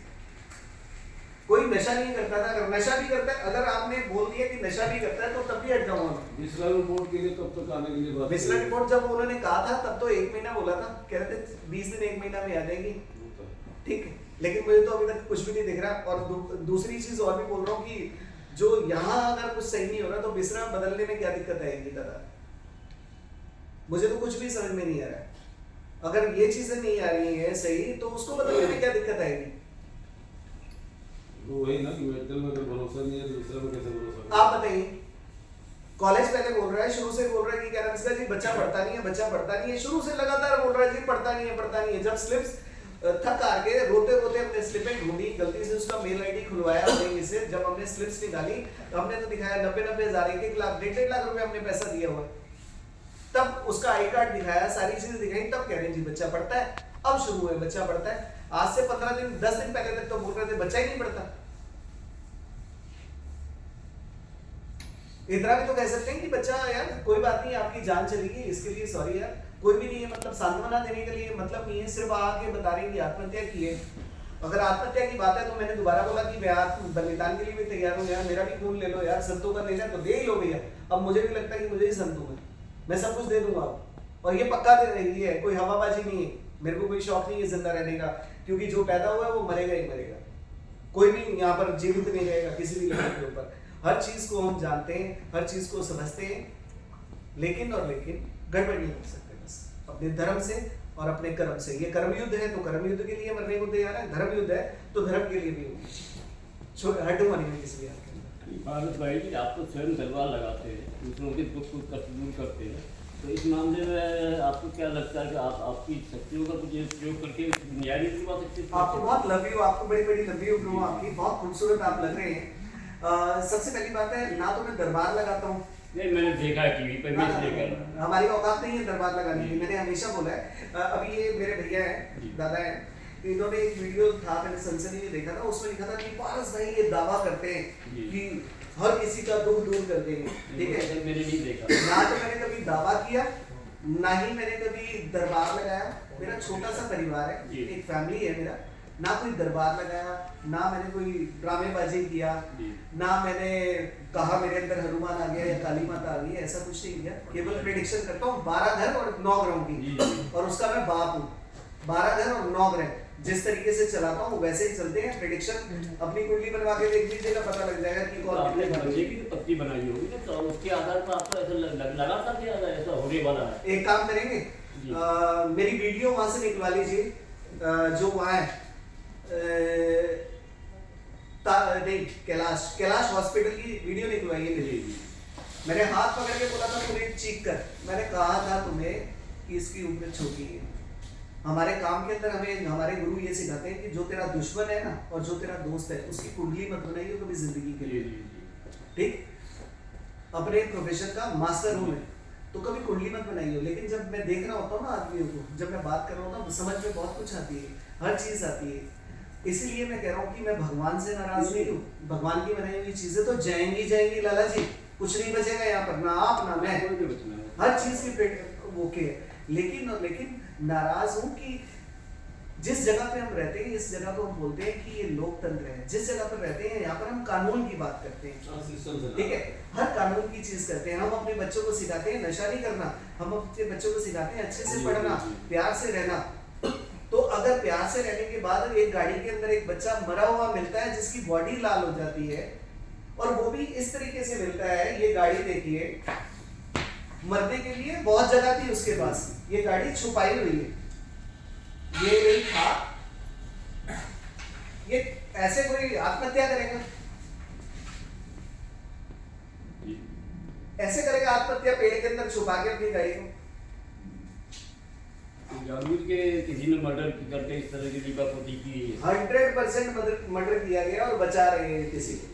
कोई नशा नहीं करता था, अगर नशा भी करता है, अगर आपने बोल दिया कि नशा भी करता है तो तब भी हट जाऊंगा मैं। बिस्ला रिपोर्ट के लिए कब तक आने के लिए बात? बिस्ला रिपोर्ट जब उन्होंने कहा था तब तो 1 महीना बोला था, कह रहे थे 20 दिन 1 महीना में आ जाएगी, ठीक है। लेकिन मुझे तो अभी तक कुछ भी नहीं दिख रहा। और दूसरी चीज और भी बोल रहा हूँ कि जो यहाँ अगर कुछ सही नहीं हो रहा तो बिस्रा बदलने में क्या दिक्कत आएगी दादा? मुझे तो कुछ भी समझ में नहीं आ रहा है। अगर ये चीजें नहीं आ रही है सही तो उसको बदलने में क्या दिक्कत आएगी? वही ना कि मेडिकल में अगर भरोसा नहीं है तो दूसरे में कैसे भरोसा? आप बताइए। कॉलेज पहले बोल रहा है, शुरू से बोल रहा है कि क्या नाम है जी, बच्चा पढ़ता नहीं है, बच्चा पढ़ता नहीं है, शुरू से लगातार बोल रहा है जी पढ़ता नहीं है, पढ़ता नहीं है। जब स्लिप्स थक आके रोते रोते अपने स्लिपें ढूंढी, गलती से उसका मेल आईडी खुलवाया हमने से, जब हमने स्लिप्स निकाली हमने तो दिखाया 90-90 हज़ार, 1-1 लाख, 1.5 लाख रुपए हमने पैसा दिया हुआ। तब उसका आई कार्ड दिखाया, सारी चीजें दिखाई, तब कह रहे हैं जी बच्चा पढ़ता है। अब शुरू है बच्चा पढ़ता है। आज से 15 दिन 10 दिन पहले तक तो बोल रहे थे बच्चा ही नहीं पढ़ता। इतना भी तो कह सकते हैं कि बच्चा यार कोई बात नहीं, आपकी जान चलेगी, इसके लिए सॉरी यार, कोई भी नहीं है। मतलब सांत्वना देने के लिए मतलब नहीं है, सिर्फ आके बता रही कि आत्महत्या की है। अगर आत्महत्या की बात है तो मैंने दोबारा बोला कि मैं बलिदान के लिए भी तैयार हूँ यार, मेरा भी खून ले लो यार, संतों का लेना तो दे ही लो भैया। अब मुझे भी लगता है कि मुझे ही संत हूँ, मैं सब कुछ दे दूंगा। और ये पक्का दे रही है, कोई हवाबाजी नहीं है। मेरे को कोई शौक नहीं है जिंदा रहने का, क्योंकि जो पैदा हुआ है वो मरेगा ही मरेगा। कोई भी यहाँ पर जीवित नहीं रहेगा किसी भी लेवल के ऊपर। हर चीज को हम जानते हैं, हर चीज को समझते हैं, लेकिन गड़बड़ नहीं कर सकते बस अपने धर्म से और अपने कर्म से। ये कर्म युद्ध है तो कर्म युद्ध के लिए मरने को तैयार है, धर्म युद्ध है तो धर्म के लिए भी हटूंगा नहीं किसी हाल के अंदर। भारत भाई जी, आप तो स्वयं दरबार लगाते हैं, दूसरों के दुख को कष्ट दूर करते हैं, तो इस मामले में आपको क्या लगता है कि आप आपकी शक्तियों का कुछ प्रयोग करके न्याय नहीं दिलवा सकते? आपको बहुत लव यू, आपको बड़ी बड़ी लव यू ब्रो, आपकी बहुत खूबसूरत आप लग रहे हैं। सबसे पहली बात है ना तो मैं दरबार लगाता हूँ, नहीं मैंने देखा है टीवी पे, मैं देखा हमारी औकात नहीं है दरबार लगाने की, मैंने हमेशा बोला है। अभी ये मेरे भैया हैं, दादा हैं, इन्होंने एक वीडियो था, मैंने सनसनी में देखा था, उसमें लिखा था कि पारस भाई ये दावा करते हैं कि हर किसी का दुख दूर कर देंगे, ठीक है। मैंने नहीं देखा, ना तो मैंने कभी दावा किया, ना ही मैंने कभी दरबार लगाया। मेरा छोटा सा परिवार है, एक फैमिली है मेरा, ना कोई दरबार लगाया, ना मैंने कोई ड्रामेबाजी किया, ना मैंने कहा मेरे अंदर हनुमान आ गया या काली माता आ गई, ऐसा कुछ नहीं किया। केवल प्रेडिक्शन करता हूँ 12 घर और 9 ग्रहों की, और उसका मैं बाप हूँ। 12 घर और 9 ग्रह जिस तरीके से चलाता हूँ वैसे ही चलते हैं। प्रेडिक्शन अपनी कुंडली बनवा के देख लीजिएगा, पता लग जाएगा कि कौन आपने बंदे की तो पत्ती बनाई होगी ना, तो उसके आधार पर आपको ऐसा लगा था कि ऐसा होने वाला है। एक काम करेंगे, मेरी वीडियो वहां से निकलवा लीजिए, जो वहाँ है नहीं, कैलाश हॉस्पिटल की वीडियो निकलवाई है मेरी। मैंने हाथ पकड़ के बोला था तुम्हें चीख कर, मैंने कहा था तुम्हें कि इसकी उम्र छोटी है। हमारे काम के अंदर हमें हमारे गुरु ये सिखाते हैं कि जो तेरा दुश्मन है ना और जो तेरा दोस्त है उसकी कुंडली मत बनाइए कभी जिंदगी के लिए, ठीक? अपने प्रोफेशन का मास्टर हूँ मैं, तो कभी कुंडली मत बनाइए। लेकिन जब मैं देख रहा होता हूँ ना आदमियों को, जब मैं बात कर रहा होता हूँ समझ में बहुत कुछ आती है, हर चीज आती है। इसीलिए मैं कह रहा हूँ कि मैं भगवान से नाराज नहीं हूँ। भगवान की बनाई हुई चीजें तो जाएंगी लाला जी, कुछ नहीं बचेगा यहाँ पर, ना आप ना मैं, हर चीज की पेट ओके है। लेकिन नाराज हूँ कि जिस जगह पे हम रहते हैं, इस जगह को हम बोलते हैं कि ये लोकतंत्र है। जिस जगह पर रहते हैं यहाँ पर हम कानून की बात करते हैं, ठीक है, हर कानून की चीज करते हैं। हम अपने बच्चों को सिखाते हैं नशा नहीं करना, हम अपने बच्चों को सिखाते हैं अच्छे से पढ़ना, प्यार से रहना। तो अगर प्यार से रहने के बाद एक गाड़ी के अंदर एक बच्चा मरा हुआ मिलता है जिसकी बॉडी लाल हो जाती है, और वो भी इस तरीके से मिलता है, ये गाड़ी देखिए, मरने के लिए बहुत जगह थी उसके पास, ये गाड़ी छुपाई हुई है, ये नहीं था, ये ऐसे कोई आत्महत्या करेगा? ऐसे करेगा आत्महत्या पेड़ के अंदर छुपा के अपनी गाड़ी को? जानबूझ के किसी ने मर्डर करके इस तरह की लीपापोती की 100% मर्डर किया गया और बचा रहे हैं किसी को,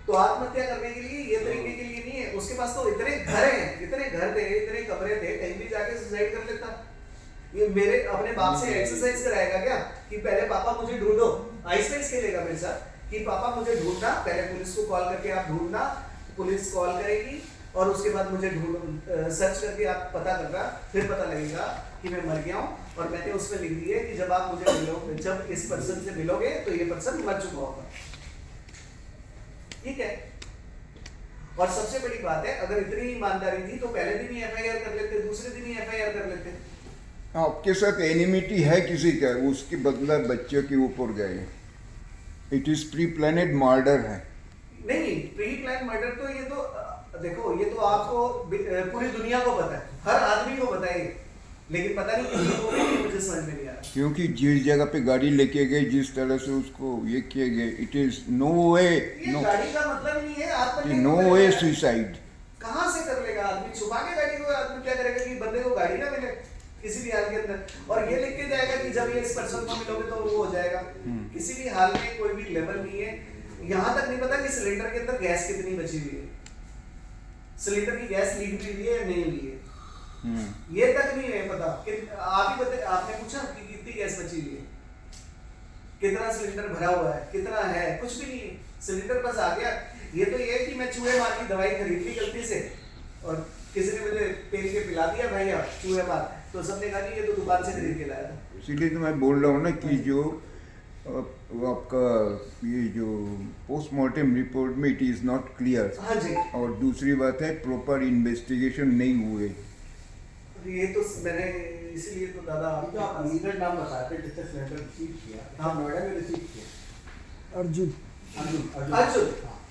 तो आत्महत्या करने के लिए, ये तरीके के लिए नहीं है। उसके पास तो इतने घर हैं, इतने घर थे, इतने कमरे थे, कहीं भी जाके सुसाइड कर लेता। ये मेरे अपने बाप से एक्सरसाइज कराएगा क्या कि पहले पापा मुझे ढूंढो, आइस खेलेगा मेरे साथ कि पापा मुझे ढूंढना, पहले पुलिस को कॉल करके आप ढूंढना, पुलिस कॉल करेगी और उसके बाद मुझे सर्च करके आप पता करना, फिर पता लगेगा कि मैं मर गया हूँ। और मैंने उसमें लिख दिया कि जब आप मुझे मिलोगे, जब इस पर्सन से मिलोगे तो ये पर्सन मर चुका होगा, ठीक है। और सबसे बड़ी बात है, अगर इतनी ईमानदारी थी तो पहले दिन ही एफआईआर कर लेते, दूसरे दिन ही एफआईआर कर लेते। आपके साथ एनिमिटी है किसी का, उसके बदला बच्चे के ऊपर गए, इट इज प्री प्लानिड मर्डर है। नहीं, प्री प्लान मर्डर तो ये तो देखो, ये तो आपको पूरी दुनिया को पता है, हर आदमी को पता है, लेकिन पता नहीं किसी को, मुझे समझ में नहीं आ रहा। क्योंकि जिस जगह पे गाड़ी लेके गए, जिस तरह से उसको ये किए गए, इट इज नो वे, ये गाड़ी का मतलब नहीं है आत्महत्या, नो वे सुसाइड। कहाँ से कर लेगा आदमी? छुपा के गाड़ी को आदमी क्या करेगा कि बंदे को गाड़ी ना मिले किसी भी हाल के अंदर, और ये लिख के जाएगा कि जब ये इस पर्सन को मिलोगे तो वो हो जाएगा। किसी भी हाल में कोई भी लेवल नहीं है। यहाँ तक नहीं पता कि सिलेंडर के अंदर गैस कितनी बची हुई है, सिलेंडर की गैस लीक हुई है या नहीं हुई है, ये तक नहीं है पता। कि आप ही बता, आपने पूछा कि कितनी गैस बची हुई है, कितना सिलेंडर भरा हुआ है, कितना है, कुछ भी नहीं है, सिलेंडर बस आ गया। ये तो ये है कि मैं चूहे मार की दवाई खरीद ली गलती से और किसी ने मुझे पेल के पिला दिया भैया चूहे मार, तो सबने कहा कि ये तो दुकान से खरीद के लाया था। इसीलिए तो मैं बोल रहा हूँ ना कि जो आपका ये जो पोस्टमार्टम रिपोर्ट में इट इज़ नॉट क्लियर। हाँ जी। और दूसरी बात है प्रॉपर इन्वेस्टिगेशन नहीं हुए। ये तो मैंने इसीलिए तो दादा जो आप लीडर नाम बताते थे जिससे सिलेंडर रिसीव किया, हाँ, नोएडा में रिसीव किया, अर्जुन अर्जुन।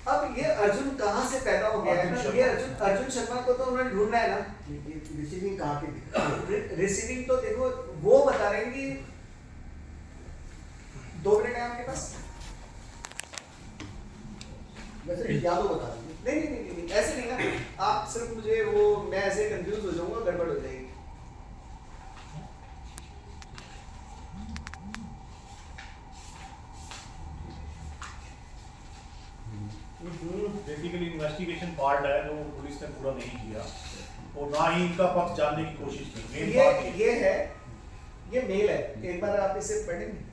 अब ये अर्जुन कहाँ से पैदा हो गया है ना? ये अर्जुन शर्मा को तो उन्होंने ढूंढना है ना। रिसीविंग कहाँ के दिखा? रिसीविंग तो देखो वो बता रहे हैं कि 2 मिनट है आपके पास। वैसे याद हो बता दीजिए। नहीं, ऐसे नहीं ना, आप सिर्फ मुझे वो, मैं ऐसे कंफ्यूज हो जाऊंगा, गड़बड़ हो जाएगी। बेसिकली इन्वेस्टिगेशन पार्ट है जो पुलिस ने पूरा नहीं किया और ना ही इनका पक्ष जानने की कोशिश की। मेन बात ये है, ये मेल है, एक बार आप इसे पढ़ेंगे।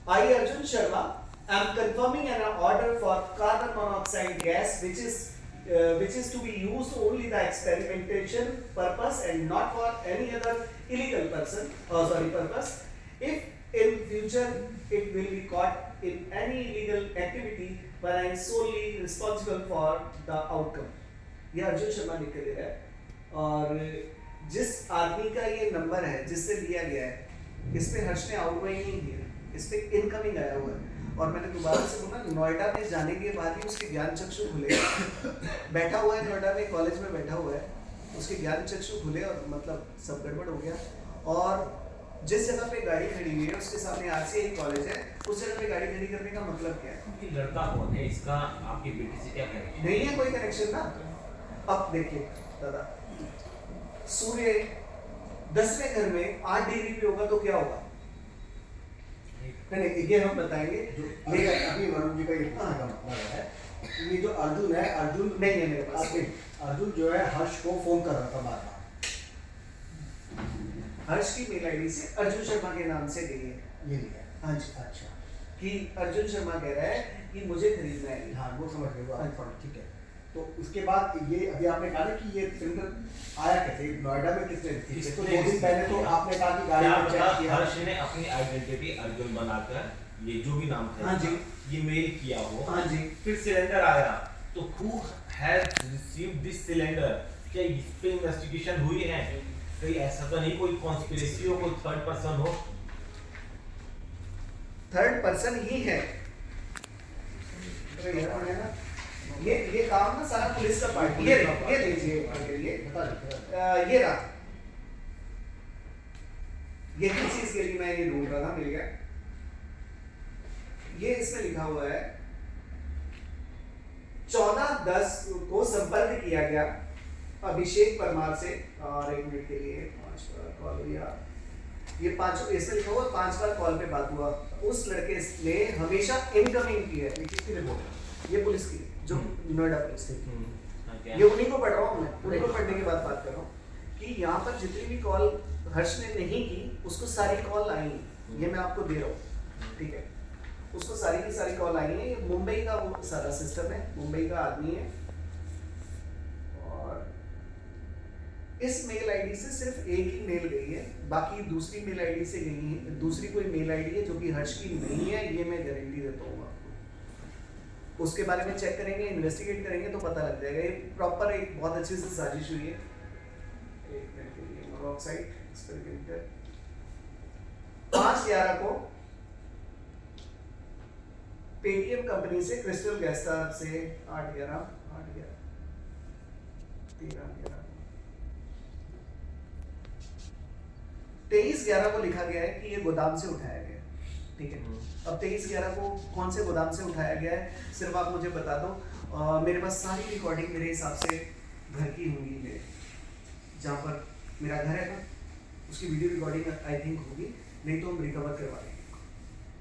I Arjun Sharma am confirming an order for carbon monoxide gas which is to be used only the experimentation purpose and not for any other illegal purpose. If in future it will be caught in any illegal activity, but I am solely responsible for the outcome. ये अर्जुन शर्मा लिख के दे रहा है और जिस आदमी का ये नंबर है जिससे लिया गया है, इस पे हर्ष ने आउटगोइंग नहीं किया, इस पे इनकमिंग आया हुआ है। और मैंने दोबारा से बोला, नोएडा में जाने के बाद ही उसके ज्ञान चक्षु खुले। बैठा हुआ है नोएडा में, कॉलेज में बैठा हुआ है, उसके ज्ञान चक्षु खुले और मतलब सब गड़बड़ हो गया। और जिस जगह पे गाड़ी खड़ी हुई है उसके सामने आरसीआई कॉलेज है, उस जगह पे गाड़ी खड़ी करने का मतलब क्या है? ये लड़का कौन है, इसका आपकी बेटी से क्या कनेक्शन? नहीं है कोई कनेक्शन ना। अब देखिए दादा, सूर्य 10वें घर में 8 डिग्री पे होगा तो क्या होगा? नहीं ये हम बताएंगे। ये अभी वरुण जी का ये पूछने का मतलब है, ये जो अर्जुन है, अर्जुन नहीं है मेरे पास। अर्जुन जो है हर्ष को फोन कर रहा था बार बार। हर्ष की मेल आईडी से अर्जुन शर्मा के नाम से गई है। ये लिखा है। हाँ जी, अच्छा, कि अर्जुन शर्मा कह रहा है कि मुझे खरीदना है। हाँ वो समझ गए, वो आप ठीक है। तो उसके बाद ये अभी आपने कहा ना कि ये सिलेंडर आया कैसे, नोएडा में किसने दी थी? तो 2 दिन पहले तो आपने कहा कि गाड़ी क्या में पता चेक किया। हर्ष ने अपनी आइडेंटिटी अर्जुन बनाकर, ये जो भी नाम था, हाँ जी। ये मेल किया हो। हाँ जी। फिर सिलेंडर आया तो who has received this cylinder? क्या इस पे इन्वेस्टिगेशन हुई है? कहीं ऐसा तो नहीं कोई कॉन्स्पिरेसी हो, कोई थर्ड पर्सन हो? थर्ड पर्सन ही है। तो ये काम ना सारा पुलिस का पार्ट। ये लीजिए ये रहा, यही चीज के लिए मैं ये ढूंढ रहा था, मिल गया। ये इसमें लिखा हुआ है 14/10 को संपर्क किया गया अभिषेक परमार से। और 1 मिनट के लिए 5 बार कॉल हुआ। ये 5 इसमें लिखा हुआ 5 बार कॉल पे बात हुआ। उस लड़के ने हमेशा इनकमिंग की है। किसकी रिपोर्ट? ये पुलिस की, जो नोएडा पुलिस की। ये उन्हीं को पढ़ रहा हूँ मैं, उन्हीं को पढ़ने के बाद बात कर रहा हूँ कि यहाँ पर जितनी भी कॉल हर्ष ने नहीं की, उसको सारी कॉल आई। ये मैं आपको दे रहा हूँ, ठीक है? उसको सारी की सारी कॉल आई है। ये मुंबई का वो सारा सिस्टम है, मुंबई का आदमी है। और इस मेल आईडी से सिर्फ एक ही मेल गई है, बाकी दूसरी मेल आईडी से गई है। दूसरी कोई मेल आईडी है जो कि हर्ष की नहीं है, ये मैं गारंटी देता हूँ आपको। उसके बारे में चेक करेंगे, इन्वेस्टिगेट करेंगे तो पता लग जाएगा। ये प्रॉपर एक बहुत अच्छे से साजिश हुई है। एक मिनट के लिए रॉक साइड इस पर क्लिक कर। 5/11 को पेटीएम कंपनी से क्रिस्टल गैस्टार से 8/11 13/11 23/11 को लिखा गया है कि ये गोदाम से उठाया गया है, ठीक है? अब 23/11 को कौन से गोदाम से उठाया गया है सिर्फ आप मुझे बता दो। मेरे पास सारी रिकॉर्डिंग मेरे हिसाब से घर की होंगी, मेरे जहाँ पर मेरा घर है ना, उसकी वीडियो रिकॉर्डिंग आई थिंक होगी, नहीं तो हम रिकवर करवा देंगे।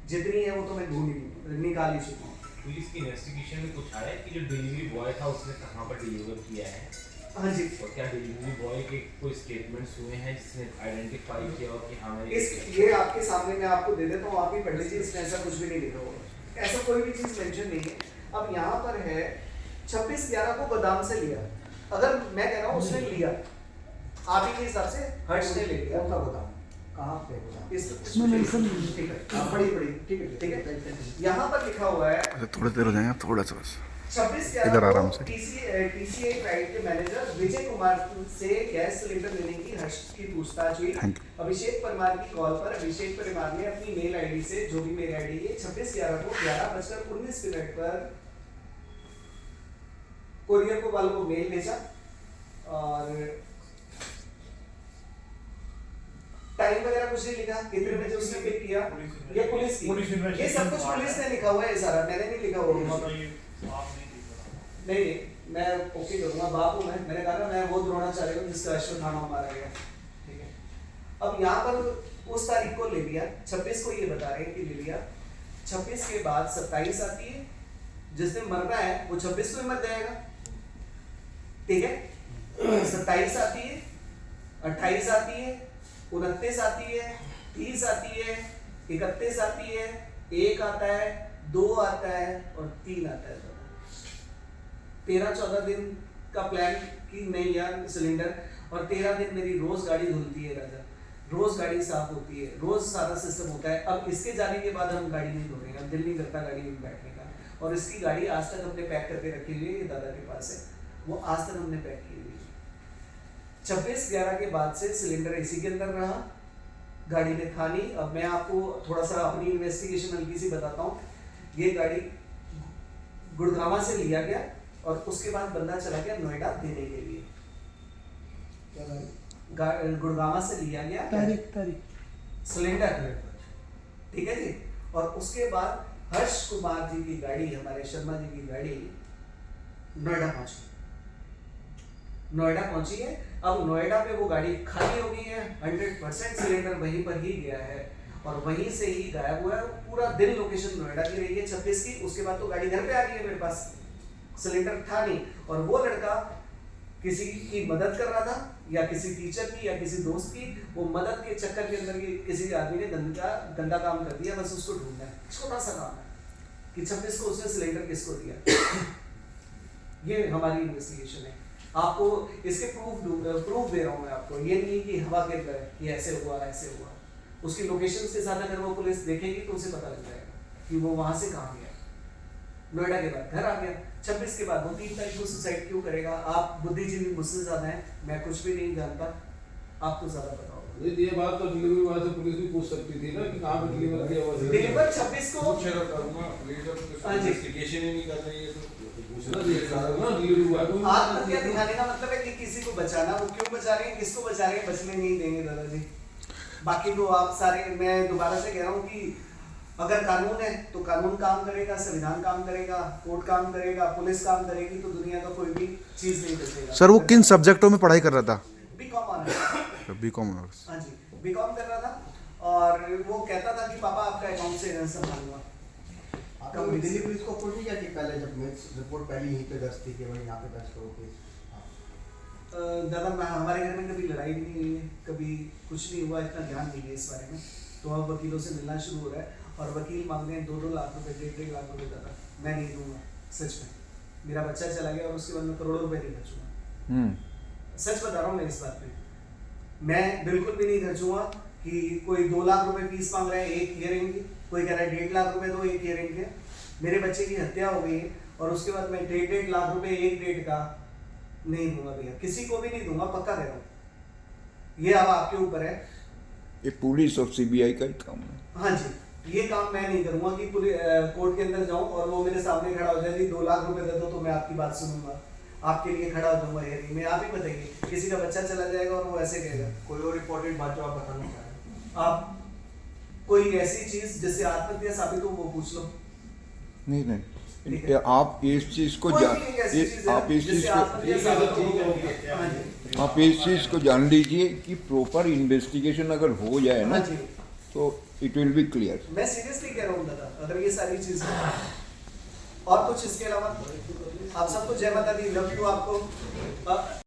जितनी है वो तो मैं ढूंढ ही निकाल ही चुका हूँ। पुलिस की इन्वेस्टिगेशन में कुछ आया कि जो डिलीवरी बॉय था उसने कहाँ पर डिलीवर किया है? हाँ जी। और क्या डिलीवरी बॉय के कोई स्टेटमेंट्स हुए हैं जिसने आइडेंटिफाई किया हो कि हाँ मैंने ये आपके सामने मैं आपको दे देता हूँ, आप ही पढ़ लीजिए। इसमें ऐसा कुछ भी नहीं लिखा होगा, ऐसा कोई भी चीज़ मेंशन नहीं है। अब यहाँ पर है 26/11 को गोदाम से लिया। अगर मैं कह रहा हूँ उसने लिया, आप ही के हिसाब से हर्ष ने ले लिया। कौन सा गोदाम, कहाँ पे गोदाम? इसमें मेंशन ठीक है, बड़ी ठीक है। यहाँ पर लिखा हुआ है, थोड़ा देर हो जाएगा, थोड़ा सा बस 26/11 इधर आराम से। TCI प्राइवेट के मैनेजर विजय कुमार से गैस सिलेंडर लेने की हर्ष की पूछताछ हुई। अभिषेक परमार की कॉल पर अभिषेक परमार ने अपनी मेल आईडी से, जो भी मेल आईडी है, 26/11 को 11:19 पर कोरियर को वालों को मेल भेजा। और टाइम वगैरह कुछ नहीं लिखा, कितने बजे उसने पिक किया, ये पुलिस की, ये सब कुछ पुलिस ने लिखा हुआ है सारा, मैंने नहीं लिखा हुआ। नहीं मैं ओके करूंगा, बाप हूँ मैंने कहा ना, मैं वो द्रोणाचार्य हूँ जिसका अश्वत्थामा मारा गया, ठीक है? अब यहाँ पर उस तारीख को ले लिया, 26 को ये बता रहे हैं कि ले लिया। 26 के बाद 27 आती है, जिसने मरना है वो 26 को ही मर जाएगा, ठीक है? 27 आती है, 28 आती है, 29 आती है, 30 आती है, 31 आती है, 1 आता है, 2 आता है और 3 आता है। 13-14 दिन का प्लान कि नहीं यार सिलेंडर, और 13 दिन मेरी रोज गाड़ी धुलती है राजा, रोज गाड़ी साफ होती है, रोज सारा सिस्टम होता है। अब इसके जाने के बाद हम गाड़ी नहीं धो रहे हैं, दिल नहीं करता गाड़ी में बैठने का। और इसकी गाड़ी आज तक हमने पैक करके रखी हुई है, ये दादा के पास है, वो आज तक हमने पैक की हुई है। 26/11 के बाद से सिलेंडर इसी के अंदर रहा, गाड़ी में था नहीं। अब मैं आपको थोड़ा सा अपनी इन्वेस्टिगेशन हल्की सी बताता हूँ। ये गाड़ी गुड़गांव से लिया गया और उसके बाद बंदा चला गया नोएडा देने के लिए। गुड़गांव से लिया गया, तारीख सिलेंडर, ठीक है जी। और उसके बाद हर्ष कुमार जी की गाड़ी, हमारे शर्मा जी की गाड़ी नोएडा पहुंची है। अब नोएडा पे वो गाड़ी खाली हो गई है, 100% सिलेंडर वहीं पर ही गया है और वहीं से ही गायब हुआ है। पूरा दिन लोकेशन नोएडा की रही है 26 की। उसके बाद तो गाड़ी घर पे आ गई है मेरे पास, सिलेंडर था नहीं। और वो लड़का किसी की मदद कर रहा था, या किसी टीचर की या किसी दोस्त की, वो मदद के चक्कर के अंदर किसी आदमी ने गंदा काम कर दिया। बस उसको ढूंढना है, छोटा सा काम है कि 26 को उसने सिलेंडर किसको दिया। ये हमारी इन्वेस्टिगेशन है। आपको इसके प्रूफ दे रहा हूँ मैं आपको, ये नहीं कि हवा के अंदर है कि ऐसे हुआ ऐसे हुआ। उसकी लोकेशन के साथ अगर वो पुलिस देखेगी तो उसे पता लग जाएगा कि वो वहां से कहाँ गया। नोएडा के बाद घर आ गया, 26 के बाद वो 3 तारीख को सुसाइड क्यों करेगा? आप बुद्धिजीवी मुझसे ज्यादा हैं, मैं कुछ भी नहीं जानता, आपको ज्यादा पता होगा। ये बात तो डिलीवरी वाले से पुलिस भी पूछ सकती थी ना कि कहाँ पे डिलीवर किया हुआ है। डिलीवर 26 को हाँ जी। इन्वेस्टिगेशन ही नहीं कर रही है तो पूछना चाहिए ना डिलीवरी वाले को। आत्महत्या दिखाने का मतलब है कि किसी को बचाना। वो क्यों बचा रहे हैं, किसको बचा रहे हैं, बचने नहीं देंगे दादाजी। बाकी तो आप सारे, मैं दोबारा से कह रहा हूँ कि अगर कानून है तो कानून काम करेगा, संविधान काम करेगा, कोर्ट काम करेगा, पुलिस काम करेगी, तो दुनिया का कोई भी चीज नहीं बचेगा। सर वो किन सब्जेक्टों में पढ़ाई कर रहा था? B Com honours. B Com honours. हाँ जी, बीकॉम कर रहा था और वो कहता था कि पापा आपका अकाउंट से संभालूंगा। आपने दिल्ली पुलिस को अप्रोच नहीं किया कि पहले जब रिपोर्ट पहले यहीं पे दर्ज थी कि भाई यहाँ पे दर्ज करो केस? दादा हमारे घर में कभी लड़ाई भी नहीं हुई है, कभी कुछ नहीं हुआ, इतना ध्यान नहीं है इस बारे में। तो अब वकीलों से मिलना शुरू हो रहा है और वकील मांग रहे हैं 2-2 लाख रुपए, 1.5 लाख रुपए। दादा मैं नहीं दूंगा, सच में। मेरा बच्चा चला गया और उसके बाद मैं करोड़ों रुपए नहीं खर्चूंगा। सच बता रहा हूँ मैं इस बात पे, मैं बिल्कुल भी नहीं खर्चूंगा। कि कोई 2 लाख रुपए फीस मांग रहा है एक हियरिंग की, कोई कह रहा है 1.5 लाख रुपए दो एक हियरिंग के। मेरे बच्चे की हत्या हो गई है और उसके बाद मैं 1.5 लाख रुपए एक डेट का नहीं दूंगा भैया, किसी को भी नहीं दूंगा, पक्का दे रहा हूँ। ये अब आपके ऊपर है। ये पुलिस और सीबीआई का ही काम है। हाँ जी, ये काम मैं नहीं करूंगा कि कोर्ट के अंदर जाऊं और वो मेरे सामने खड़ा हो जाए, 2 लाख रुपए दे दो तो मैं आपकी बात सुनूंगा, आपके लिए खड़ा हो जाऊंगा हेयरिंग में। आप ही बताइए, किसी का बच्चा चला जाएगा और वो ऐसे कहेगा। कोई और इम्पोर्टेंट बात जो आप बताना चाह रहे हैं? आप कोई ऐसी चीज जिससे आत्महत्या साबित हो वो पूछ लो। नहीं ठीक नहीं, है। आप इस चीज को कोई जान, भी एक ऐसी चीज है आप इस चीज जिससे को आत्महत्या साबित हो। हाँ जी, आप इस चीज को जान लीजिए कि प्रॉपर इन्वेस्टिगेशन अगर हो जाए ना हाँ जी, तो इट विल बी क्लियर। मैं सीरियसली कह रहा हूँ दादा, अगर ये सारी चीज और कुछ इसके अलावा। आप सबको जय माता दी, लव यू आपको।